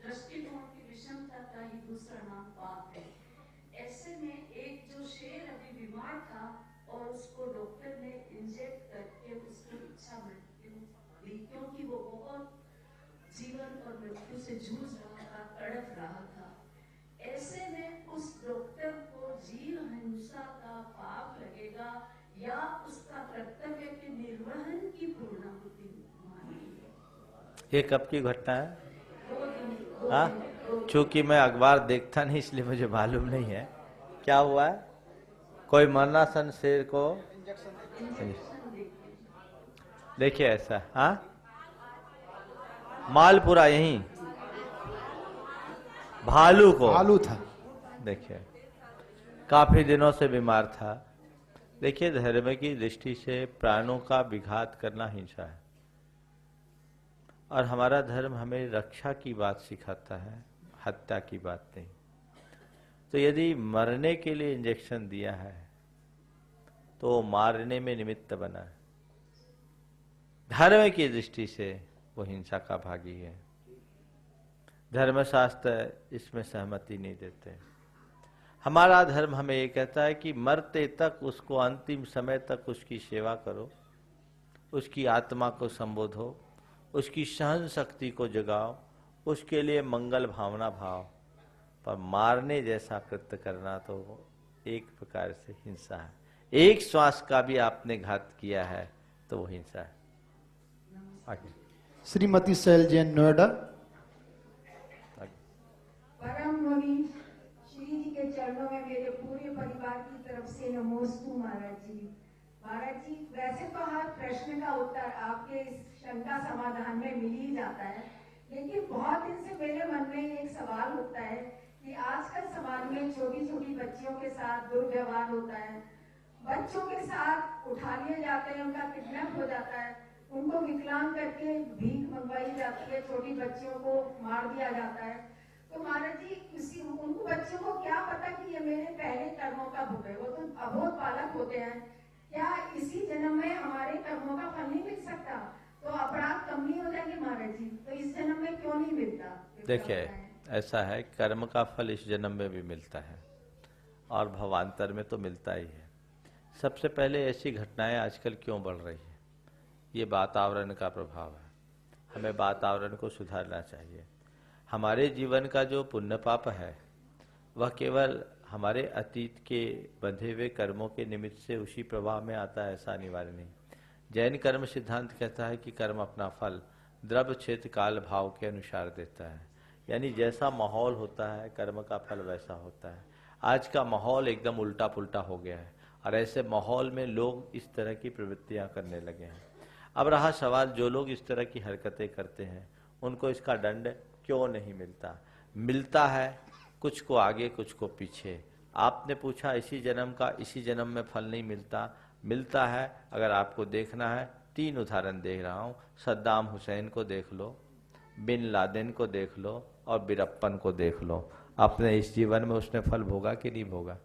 दृष्टिकोण की विषमता का ही दूसरा नाम पाप है। ऐसे में एक जो शेर अभी बीमार था और उसको डॉक्टर ने इंजेक्ट करके उसकी इच्छा मृत्यु दी, क्योंकि वो बहुत जीवन और मृत्यु से जूझ रहा था, तड़प रहा था। ऐसे में उस डॉक्टर को जीव हिंसा का पाप लगेगा या उसका कर्तव्य के निर्वहन की पूर्णाहुति मानेंगे? ये कब की घटना है? हाँ, चूंकि मैं अखबार देखता नहीं इसलिए मुझे मालूम नहीं है। क्या हुआ है? कोई मरनासन शेर को देखिए ऐसा। हाँ, मालपुरा, यहीं भालू को, भालू था। देखिए काफी दिनों से बीमार था। देखिए, धर्म की दृष्टि से प्राणों का विघात करना हिंसा है, और हमारा धर्म हमें रक्षा की बात सिखाता है, हत्या की बात नहीं। तो यदि मरने के लिए इंजेक्शन दिया है तो मारने में निमित्त बना है। धर्म की दृष्टि से वो हिंसा का भागी है। धर्मशास्त्र इसमें सहमति नहीं देते। हमारा धर्म हमें ये कहता है कि मरते तक उसको, अंतिम समय तक उसकी सेवा करो, उसकी आत्मा को संबोधो, उसकी सहन शक्ति को जगाओ, उसके लिए मंगल भावना भाव। पर मारने जैसा कृत्य करना तो एक प्रकार से हिंसा है। एक श्वास का भी आपने घात किया है तो वो हिंसा है। आगे श्रीमती शैल जैन नोएडा। परम मुनि श्री जी के चरणों में मेरे महाराज जी, वैसे तो हर प्रश्न का उत्तर आपके इस शंका समाधान में मिल ही जाता है, लेकिन बहुत दिन से मेरे मन में एक सवाल होता है कि आजकल समाज में छोटी छोटी बच्चियों के साथ दुर्व्यवहार होता है, बच्चों के साथ उठा लिए जाते हैं, उनका किडनैप हो जाता है, उनको विकलांग करके भीख मंगवाई जाती है, छोटी बच्चियों को मार दिया जाता है। तो महाराज जी, उनको बच्चों को क्या पता कि ये मेरे पहले कर्मों का भोग है, वो तो अबोध बालक होते हैं। क्या इसी जन्म में हमारे कर्मों का फल नहीं मिल सकता? तो अपराध कम नहीं हो जाएंगे महाराज जी? तो इस जन्म में क्यों नहीं मिलता? देखिए, ऐसा है, कर्म का फल इस जन्म में भी मिलता है और भवांतर में तो मिलता ही है। सबसे पहले ऐसी घटनाएं आजकल क्यों बढ़ रही है? ये वातावरण का प्रभाव है। हमें वातावरण को सुधारना चाहिए। हमारे जीवन का जो पुण्य पाप है वह केवल हमारे अतीत के बंधे हुए कर्मों के निमित्त से उसी प्रभाव में आता है, ऐसा अनिवार्य नहीं। जैन कर्म सिद्धांत कहता है कि कर्म अपना फल द्रव्य क्षेत्र काल भाव के अनुसार देता है, यानी जैसा माहौल होता है कर्म का फल वैसा होता है। आज का माहौल एकदम उल्टा पुल्टा हो गया है और ऐसे माहौल में लोग इस तरह की प्रवृत्तियां करने लगे हैं। अब रहा सवाल, जो लोग इस तरह की हरकतें करते हैं उनको इसका दंड क्यों नहीं मिलता? मिलता है, कुछ को आगे कुछ को पीछे। आपने पूछा इसी जन्म का इसी जन्म में फल नहीं मिलता, मिलता है। अगर आपको देखना है, 3 उदाहरण देख रहा हूँ। सद्दाम हुसैन को देख लो, बिन लादेन को देख लो और बीरप्पन को देख लो। अपने इस जीवन में उसने फल भोगा कि नहीं भोगा?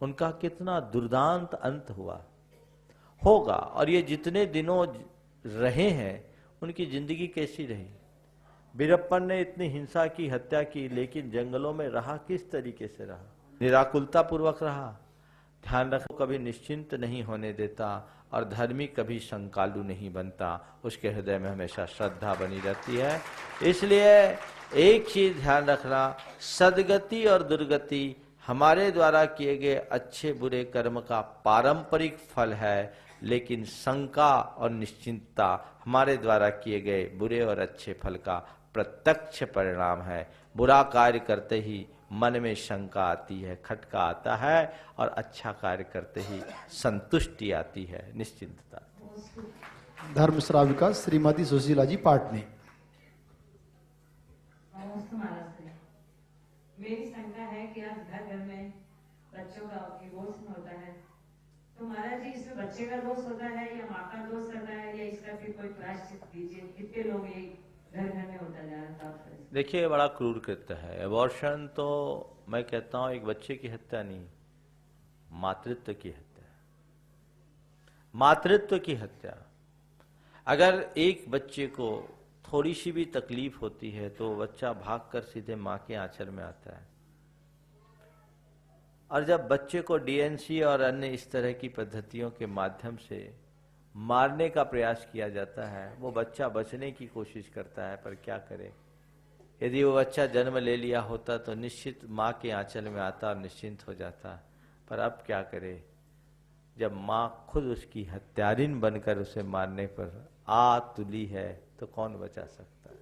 उनका कितना दुर्दांत अंत हुआ होगा, और ये जितने दिनों रहे हैं उनकी जिंदगी कैसी रही? बीरप्पन ने इतनी हिंसा की, हत्या की, लेकिन जंगलों में रहा किस तरीके से रहा? निराकुलता पूर्वक रहा। ध्यान रखो, कभी निश्चिंत नहीं होने देता और धर्मी कभी शंकालु नहीं बनता। उसके हृदय में हमेशा श्रद्धा बनी रहती है। इसलिए एक चीज ध्यान रखना, सदगति और दुर्गति हमारे द्वारा किए गए अच्छे बुरे कर्म का पारंपरिक फल है, लेकिन शंका और निश्चिंतता हमारे द्वारा किए गए बुरे और अच्छे फल का प्रत्यक्ष परिणाम है। बुरा कार्य करते ही मन में शंका आती है, खटका आता है, और अच्छा कार्य करते ही संतुष्टि आती है, निश्चिंतता। धर्म श्राविका श्रीमती सुशीला जी पाटनी। मेरी शंका है कि आज घर घर में बच्चों का डिवोर्स होता है, तो महाराज जी इसमें बच्चे का दोष होता है या माँ का दोष होता है, या इसका फिर कोई प्रायश्चित कीजिए? कितने लोग ये घर घर में होता जा रहा है? देखिए, बड़ा क्रूर कृत्य है एबॉर्शन। तो मैं कहता हूं एक बच्चे की हत्या नहीं, मातृत्व की हत्या, मातृत्व की हत्या। अगर एक बच्चे को थोड़ी सी भी तकलीफ होती है तो बच्चा भागकर सीधे मां के आंचल में आता है, और जब बच्चे को डीएनसी और अन्य इस तरह की पद्धतियों के माध्यम से मारने का प्रयास किया जाता है, वो बच्चा बचने की कोशिश करता है, पर क्या करे? यदि वो बच्चा जन्म ले लिया होता तो निश्चित माँ के आंचल में आता और निश्चिंत हो जाता, पर अब क्या करे? जब माँ खुद उसकी हत्यारिन बनकर उसे मारने पर आ तुली है तो कौन बचा सकता है?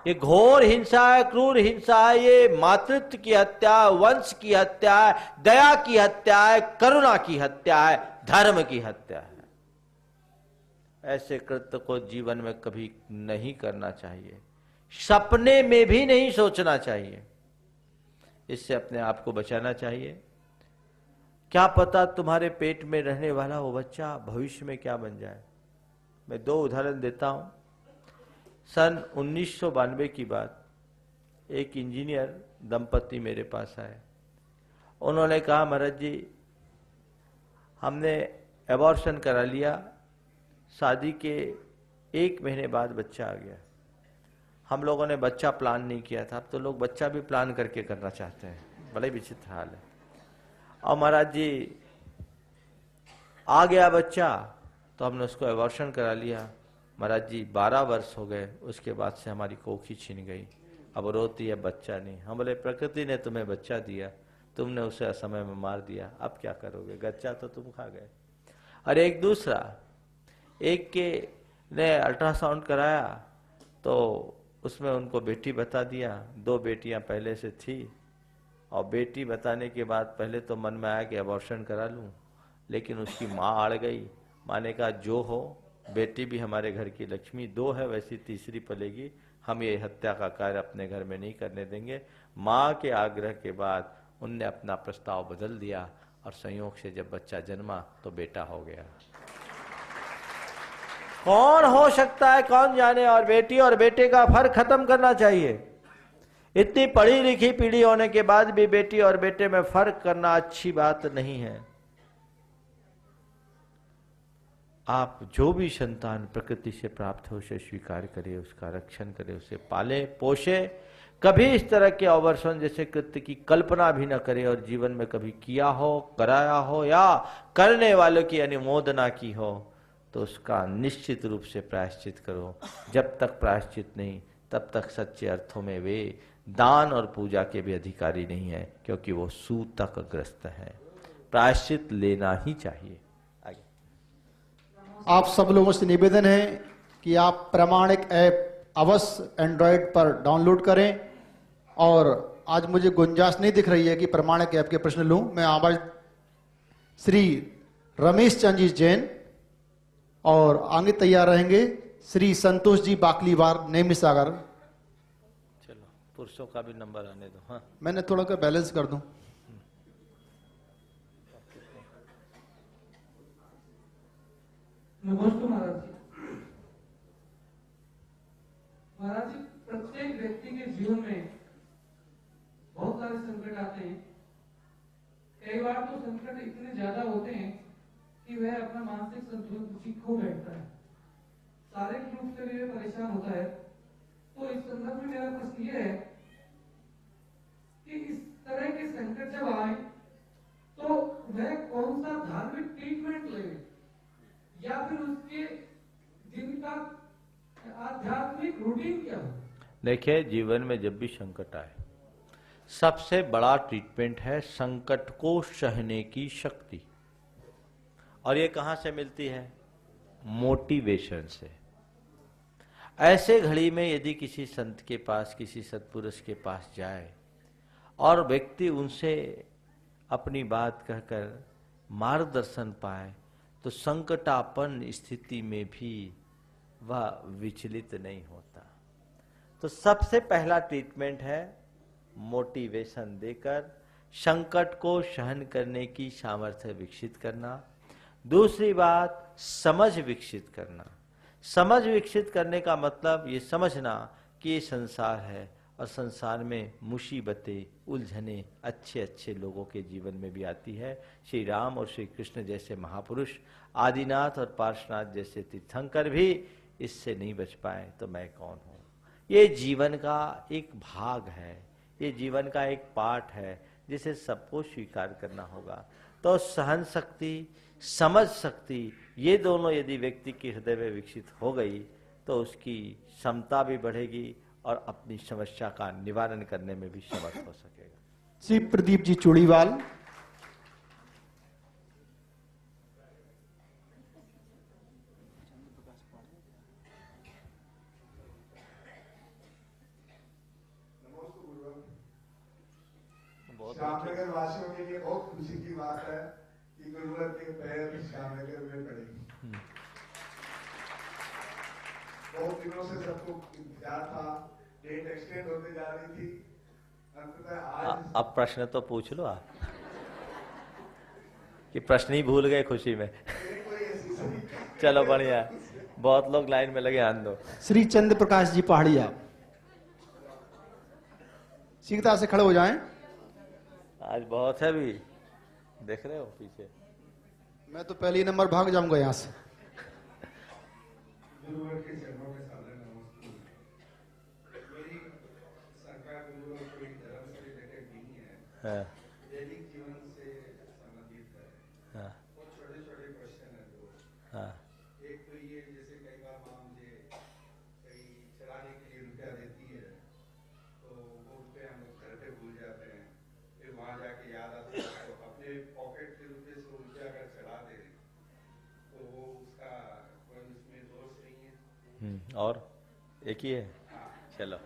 ये घोर हिंसा है, क्रूर हिंसा है। ये मातृत्व की हत्या, वंश की हत्या है, दया की हत्या है, करुणा की हत्या है, धर्म की हत्या है। ऐसे कृत्य को जीवन में कभी नहीं करना चाहिए, सपने में भी नहीं सोचना चाहिए। इससे अपने आप को बचाना चाहिए। क्या पता तुम्हारे पेट में रहने वाला वो बच्चा भविष्य में क्या बन जाए। मैं 2 उदाहरण देता हूं। सन 1992 की बात, एक इंजीनियर दंपति मेरे पास आए। उन्होंने कहा, महाराज जी हमने एबॉर्शन करा लिया, शादी के 1 महीने बाद बच्चा आ गया। हम लोगों ने बच्चा प्लान नहीं किया था, अब तो लोग बच्चा भी प्लान करके करना चाहते हैं, बड़े विचित्र हाल है। और महाराज जी आ गया बच्चा तो हमने उसको एबॉर्शन करा लिया। महाराज जी 12 वर्ष हो गए, उसके बाद से हमारी कोखी छिन गई, अब रोती है, बच्चा नहीं। हम बोले प्रकृति ने तुम्हें बच्चा दिया, तुमने उसे असमय में मार दिया, अब क्या करोगे? बच्चा तो तुम खा गए। और एक दूसरा, एक के ने अल्ट्रासाउंड कराया तो उसमें उनको बेटी बता दिया। 2 बेटियां पहले से थी, और बेटी बताने के बाद पहले तो मन में आया कि एबॉर्शन करा लूं, लेकिन उसकी माँ अड़ गई माने का जो हो, बेटी भी हमारे घर की लक्ष्मी, 2 है वैसी तीसरी पलेगी, हम ये हत्या का कार्य अपने घर में नहीं करने देंगे। माँ के आग्रह के बाद उनने अपना प्रस्ताव बदल दिया और संयोग से जब बच्चा जन्मा तो बेटा हो गया। कौन हो सकता है कौन जाने, और बेटी और बेटे का फर्क खत्म करना चाहिए। इतनी पढ़ी लिखी पीढ़ी होने के बाद भी बेटी और बेटे में फर्क करना अच्छी बात नहीं है। आप जो भी संतान प्रकृति से प्राप्त हो उसे स्वीकार करिए, उसका रक्षण करिए, उसे पाले पोषे, कभी इस तरह के अवर्षण जैसे कृत्य की कल्पना भी न करे, और जीवन में कभी किया हो, कराया हो या करने वालों की अनुमोदना की हो तो उसका निश्चित रूप से प्रायश्चित करो। जब तक प्रायश्चित नहीं तब तक सच्चे अर्थों में वे दान और पूजा के भी अधिकारी नहीं है, क्योंकि वो सूतक ग्रस्त है। प्रायश्चित लेना ही चाहिए। आगे। आप सब लोगों से निवेदन है कि आप प्रामाणिक ऐप अवश्य एंड्रॉयड पर डाउनलोड करें, और आज मुझे गुंजाइश नहीं दिख रही है कि प्रामाणिक ऐप के प्रश्न लूं। मैं आवाज श्री रमेश चंद जी जैन, और आगे तैयार रहेंगे श्री संतोष जी बाकलीवार नेमी सागर। चलो पुरुषों का भी नंबर आने दो। हाँ, मैंने थोड़ा का बैलेंस कर दूं। नमस्ते महाराज जी। महाराज जी, प्रत्येक व्यक्ति के जीवन में बहुत सारे संकट आते हैं। कई बार तो संकट इतने ज्यादा होते हैं कि वह अपना मानसिक संतुलन खो बैठता है, शारीरिक रूप से भी वह परेशान होता है। तो इस संदर्भ में मेरा प्रश्न यह है कि इस तरह के संकट जब आए तो वह कौन सा धार्मिक ट्रीटमेंट ले, या फिर उसके दिन का आध्यात्मिक रूटीन क्या हो? देखिए, जीवन में जब भी संकट आए सबसे बड़ा ट्रीटमेंट है संकट को सहने की शक्ति। और ये कहां से मिलती है? मोटिवेशन से। ऐसे घड़ी में यदि किसी संत के पास, किसी सत्पुरुष के पास जाए और व्यक्ति उनसे अपनी बात कहकर मार्गदर्शन पाए तो संकटापन्न स्थिति में भी वह विचलित नहीं होता। तो सबसे पहला ट्रीटमेंट है मोटिवेशन देकर संकट को सहन करने की सामर्थ्य विकसित करना। दूसरी बात, समझ विकसित करना। समझ विकसित करने का मतलब ये समझना कि ये संसार है और संसार में मुसीबतें, उलझने अच्छे अच्छे लोगों के जीवन में भी आती है। श्री राम और श्री कृष्ण जैसे महापुरुष, आदिनाथ और पार्श्वनाथ जैसे तीर्थंकर भी इससे नहीं बच पाए तो मैं कौन हूँ। ये जीवन का एक भाग है, ये जीवन का एक पार्ट है जिसे सबको स्वीकार करना होगा। तो सहन शक्ति, समझ शक्ति, ये दोनों यदि व्यक्ति के हृदय में विकसित हो गई तो उसकी क्षमता भी बढ़ेगी और अपनी समस्या का निवारण करने में भी समर्थ हो सकेगा। श्री प्रदीप जी चूड़ीवाल। श्यामनगर वासियों के लिए बहुत खुशी की बात है कि गुरुवर के पैर श्यामनगर में पड़े। बहुत दिनों से सबको इंतजार था, डेट एक्सटेंड होते जा रही थी, अंततः आज। अब प्रश्न तो पूछ लो आप कि प्रश्न ही भूल गए खुशी में। चलो बढ़िया, बहुत लोग लाइन में लगे, आन दो। श्री चंद्र प्रकाश जी पहाड़िया, शीघ्रता से खड़े हो जाएं। आज बहुत है भी, देख रहे हो पीछे। मैं तो पहले ही नंबर भाग जाऊंगा यहाँ से। गुरुवर के चरणों में सादर नमस्ते। मेरी सरकार गुरुवर कोई धर्म से रिलेटेड नहीं है, हाँ, दैनिक जीवन से संबंधित है। हाँ, बहुत छोटे छोटे क्वेश्चन है दो। हाँ, एक तो ये, जैसे कई बार माँ मुझे कहीं चलाने के लिए रुपया देती है तो वो रुपये हम लोग घर पे भूल जाते हैं, फिर वहाँ जाके याद आता है तो अपने पॉकेट के रुपये से वो रुपया अगर चला दे तो वो उसका कोई उसमें दोष नहीं है। और एक ही है। चलो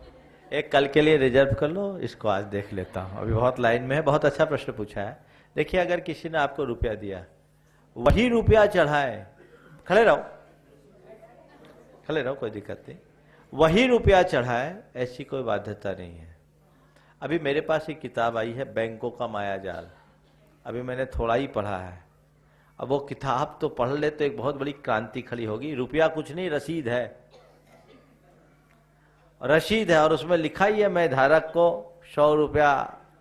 एक कल के लिए रिजर्व कर लो, इसको आज देख लेता हूँ, अभी बहुत लाइन में है। बहुत अच्छा प्रश्न पूछा है। देखिए, अगर किसी ने आपको रुपया दिया, वही रुपया चढ़ाए खड़े रहो, खड़े रहो, कोई दिक्कत नहीं। वही रुपया चढ़ाए, ऐसी कोई बाध्यता नहीं है। अभी मेरे पास एक किताब आई है, बैंकों का माया जाल। अभी मैंने थोड़ा ही पढ़ा है। अब वो किताब तो पढ़ ले तो एक बहुत बड़ी क्रांति खड़ी होगी। रुपया कुछ नहीं, रसीद है, रसीद है, और उसमें लिखा ही है, मैं धारक को 100 रुपया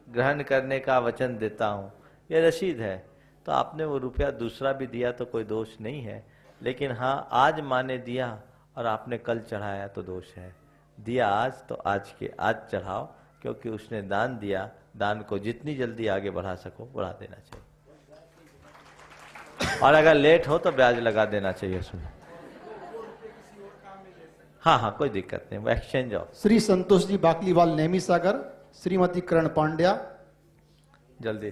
ग्रहण करने का वचन देता हूं। ये रसीद है। तो आपने वो रुपया दूसरा भी दिया तो कोई दोष नहीं है, लेकिन हाँ, आज माँ ने दिया और आपने कल चढ़ाया तो दोष है। दिया आज तो आज के आज चढ़ाओ, क्योंकि उसने दान दिया। दान को जितनी जल्दी आगे बढ़ा सको बढ़ा देना चाहिए, और अगर लेट हो तो ब्याज लगा देना चाहिए उसमें। हाँ हाँ, कोई दिक्कत नहीं, वो एक्सचेंज हो। श्री संतोष जी बाकलीवाल नेमी सागर, श्रीमती करण पांड्या, जल्दी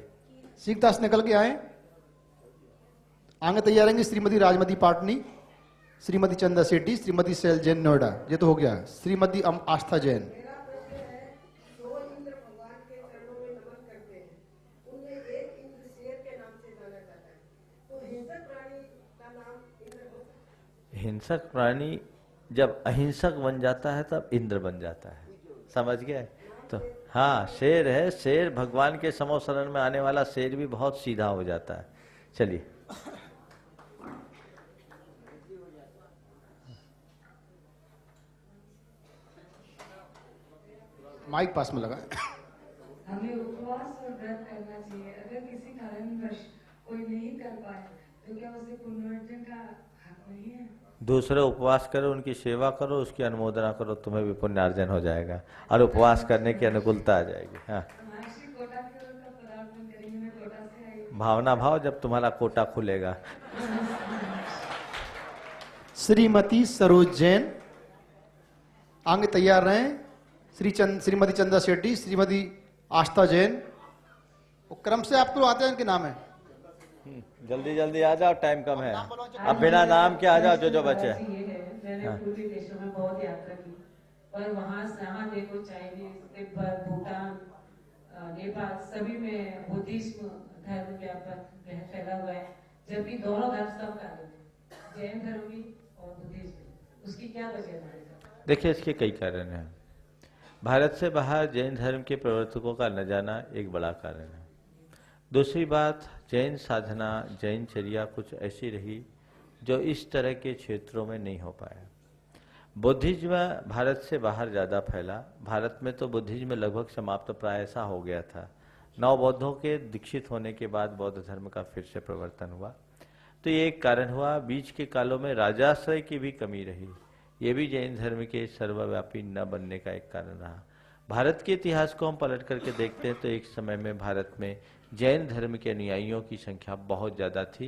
सीखदास निकल के आए। आगे तैयार रहेंगे श्रीमती राजमती पाटनी, श्रीमती चंदा सेठी, श्रीमती शैल जैन नोएडा। ये तो हो गया। श्रीमती आस्था जैन। मेरा प्रश्न है, दो इंद्र भगवान के चरणों में नमन करते हैं, उनमें एक इंद्र शेर के नाम से जाना जाता है, तो हिंसक प्राणी का नाम इंद्र हो सकता है? हिंसक प्राणी जब अहिंसक बन जाता है तब इंद्र बन जाता है, समझ गए? तो हाँ, शेर है। शेर भगवान के समो शरण में आने वाला शेर भी बहुत सीधा हो जाता है। चलिए, माइक पास में लगा। हमें उपवास और व्रत करना चाहिए। अगर किसी कारणवश कोई नहीं कर पाए तो क्या उसे पुनर्जन्म का हक नहीं है? दूसरे उपवास करो, उनकी सेवा करो, उसकी अनुमोदना करो, तुम्हें भी पुण्यार्जन हो जाएगा और उपवास करने की अनुकूलता आ जाएगी। हाँ, महर्षि कोटा की ओर का पदार्पण करेंगे। मैं कोटा से आई हूँ। भावना भाव, जब तुम्हारा कोटा खुलेगा। श्रीमती सरोज जैन, आगे तैयार रहें। श्रीमती चंदा शेट्टी, श्रीमती आस्था जैन। वो क्रम से आपको आते हैं, इनके नाम है। जल्दी जल्दी आ जाओ, टाइम कम है। अब बिना नाम के आ जाओ, जो बचे। ये है, मैंने पूर्वी देशों में बहुत यात्रा की, पर वहाँ जहाँ देखो चाइनीज, तिब्बत, भूटान, नेपाल, सभी में बुद्धिज्म धर्म व्यापक फैला हुआ है, जबकि दोनों धर्म समकालीन है, जैन धर्म भी और बुद्धिज्म भी। उसकी क्या वजह है? देखिए, इसके कई कारण हैं। भारत से बाहर जैन धर्म के प्रवर्तकों का न जाना एक बड़ा कारण है। दूसरी बात, जैन साधना, जैन चर्या कुछ ऐसी रही जो इस तरह के क्षेत्रों में नहीं हो पाया। बुद्धिज्म भारत से बाहर ज़्यादा फैला। भारत में तो बुद्धिज्म लगभग समाप्त प्राय ऐसा हो गया था। नौ बौद्धों के दीक्षित होने के बाद बौद्ध धर्म का फिर से प्रवर्तन हुआ, तो ये एक कारण हुआ। बीच के कालों में राजाश्रय की भी कमी रही, ये भी जैन धर्म के सर्वव्यापी न बनने का एक कारण रहा। भारत के इतिहास को हम पलट करके देखते हैं तो एक समय में भारत में जैन धर्म के अनुयायियों की संख्या बहुत ज़्यादा थी।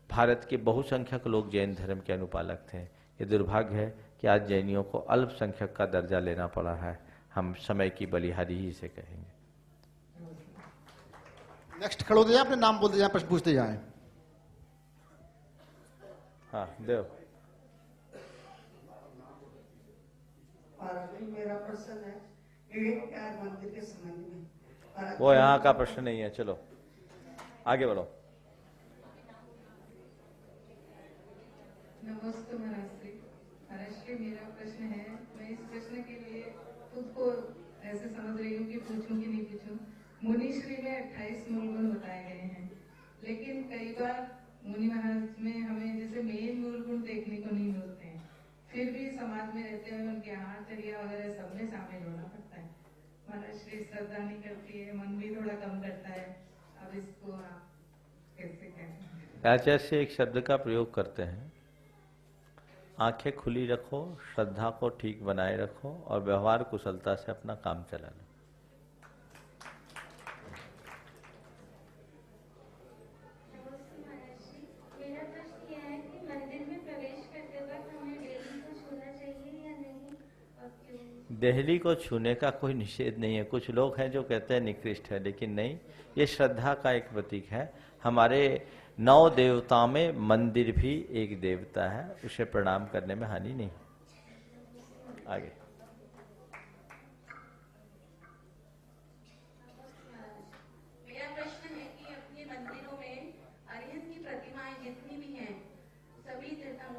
भारत के बहुसंख्यक लोग जैन धर्म के अनुपालक थे। ये दुर्भाग्य है कि आज जैनियों को अल्पसंख्यक का दर्जा लेना पड़ा है। हम समय की बलिहारी ही से कहेंगे। नेक्स्ट खड़े होते जाए, अपने नाम बोलते जाए, प्रश्न पूछते जाएं। हाँ, देव। मेरा प्रश्न है एक प्यार मंदिर के संबंध में। वो यहाँ का प्रश्न नहीं है, चलो आगे बढ़ो। नमस्ते महाराष्ट्री। महाराष्ट्री, मेरा प्रश्न है, मैं इस प्रश्न के लिए खुद को ऐसे समझ रही हूँ कि पूछूं कि नहीं पूछूं। मुनिश्री में 28 मूल गुण बताए गए हैं, लेकिन कई बार मुनि महाराज में हमें जैसे मेन मूल गुण देखने को नहीं मिलते हैं, फिर भी समाज में रहते हैं उनके आहार चर्या वगैरह सब में शामिल होना पड़ता है। महाराष्ट्री श्रद्धा नहीं करती है, मन भी थोड़ा कम करता है। अब इसको आप कैसे कहें? आचार्य से एक शब्द का प्रयोग करते हैं, आंखें खुली रखो, श्रद्धा को ठीक बनाए रखो और व्यवहार कुशलता से अपना काम चला लो। मेरा प्रश्न यह है कि मंदिर में प्रवेश करते वक्त हमें देहली को छूना चाहिए या नहीं, और क्यों? देहली को छूने का कोई निषेध नहीं है। कुछ लोग हैं जो कहते हैं निकृष्ट है, लेकिन नहीं, ये श्रद्धा का एक प्रतीक है। हमारे 9 देवताओं में मंदिर भी एक देवता है, उसे प्रणाम करने में हानि नहीं। आगे। मेरा प्रश्न है कि अपने मंदिरों में अरिहंत की प्रतिमाएं जितनी भी हैं, सभी तीर्थंकरों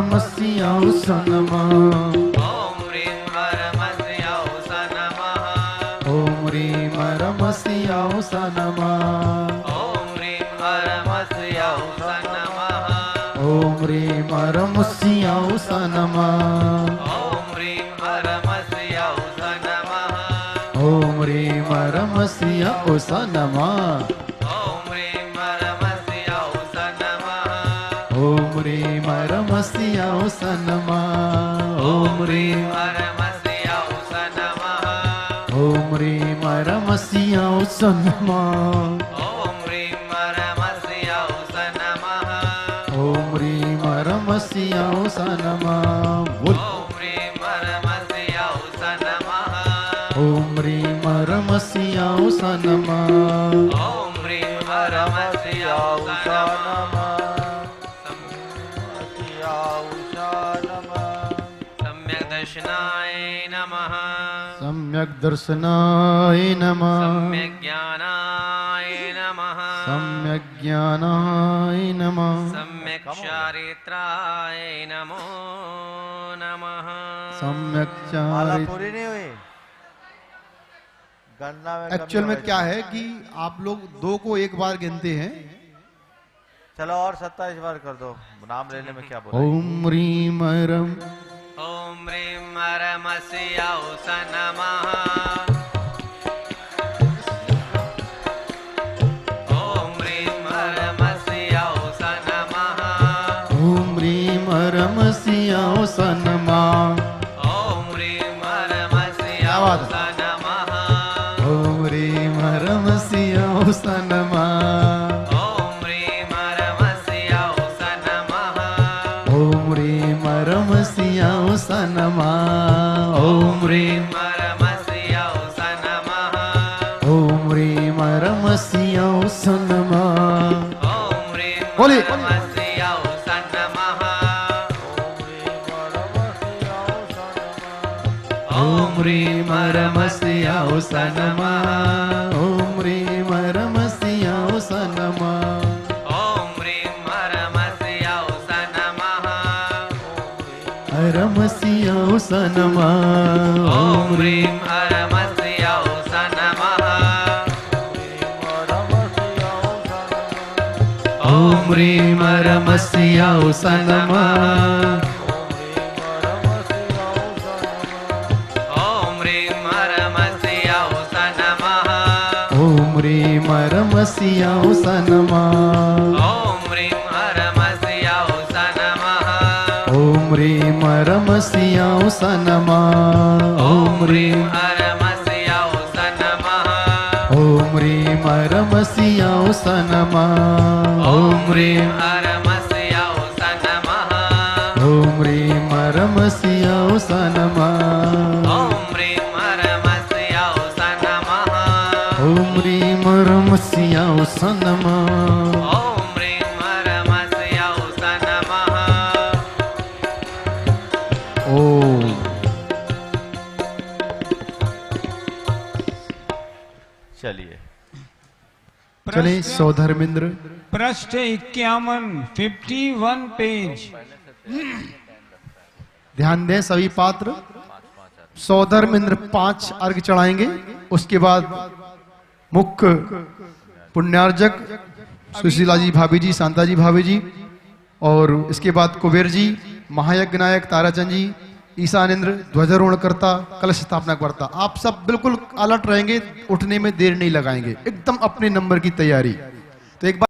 परमस्याौस नमः ॐ ह्रीं परमस्याौस नमः ॐ ह्रीं परमस्याौस नमः ॐ ह्रीं परमस्याौस नमः ॐ ह्रीं परमस्याौस नमः ॐ ह्रीं परमस्याौस नमः ॐ ह्रीं परमस्याौस नमः ॐ ह्रीं परमस्याौस नमः ॐ ह्रीं परमस्याौस नमः ॐ ह्रीं परमस्याौस नमः ॐ ह्रीं परमस्याौस नमः ॐ ह्रीं परमस्याौस नमः ॐ ह्रीं परमस्याौस नमः बोल ॐ ह्रीं परमस्याौस नमः ॐ ह्रीं परमस्याौस नमः ॐ ह्रीं परमस्याौस नमः सम्यक् दर्शनाय नमः सम्यक् दर्शनाय नमः सम्यक् ज्ञानाय नमः सम्यक् ज्ञानाय नमः सम्यक् चारित्राय नमो नमः सम्यक् माला चारित्र पूरी नहीं हुई गणना में एक्चुअल कमी में हो क्या गई। है कि आप लोग 2 को एक बार गिनते हैं। चलो और 27 बार कर दो, नाम लेने में क्या बोला। ॐ ह्रीं परम ॐ ह्रीं परमस्याौस नमः ॐ ह्रीं परमस्याौस नमः ॐ ह्रीं परमस्याौस नमः ॐ ह्रीं परमस्याौस नमः ॐ ह्रीं परमस्याौस नमः ॐ ह्रीं परमस्याौस नमः ॐ ह्रीं परमस्याौस नमः ॐ ह्रीं परमस्याौस नमः ॐ ह्रीं परमस्याौस नमः ॐ ह्रीं बोलिए। परमस्याौस नमः ॐ ह्रीं परमस्याौस नमः ॐ ह्रीं परमस्याौस नमः ॐ ह्रीं परमस्याौस नमः परमस्याौस नमः ॐ ह्रीं परमस्याौस नमः ॐ ह्रीं परमस्याौस नमः ॐ ह्रीं परमस्याौस नमः ॐ ह्रीं परमस्याौस नमः ॐ ह्रीं परमस्याौस नमः ॐ ह्रीं परमस्याौस नमः ॐ ह्रीं परमस्याौस नमः ॐ ह्रीं परमस्याौस नमः ॐ ह्रीं परमस्याौस नमः ॐ ह्रीं परमस्याौस नमः ॐ ह्रीं परमस्याौस नमः ॐ ह्रीं परमस्याौस नमः ॐ ह्रीं परमस्याौस नमः ओम चलिए चले सौधर्मेंद्र पृष्ठ 51 पेज। ध्यान दें सभी पात्र। सौधर्मेंद्र 5 अर्घ चढ़ाएंगे। उसके बाद मुख्य पुण्यार्जक सुशीला जी भाभी जी, शांता जी भाभी जी, और इसके बाद कुबेर जी, महायज्ञ नायक ताराचंद जी, ईशानेन्द्र ध्वजारोहणकर्ता, कलश स्थापना करता। आप सब बिल्कुल अलर्ट रहेंगे, उठने में देर नहीं लगाएंगे, एकदम अपने नंबर की तैयारी। तो एक बार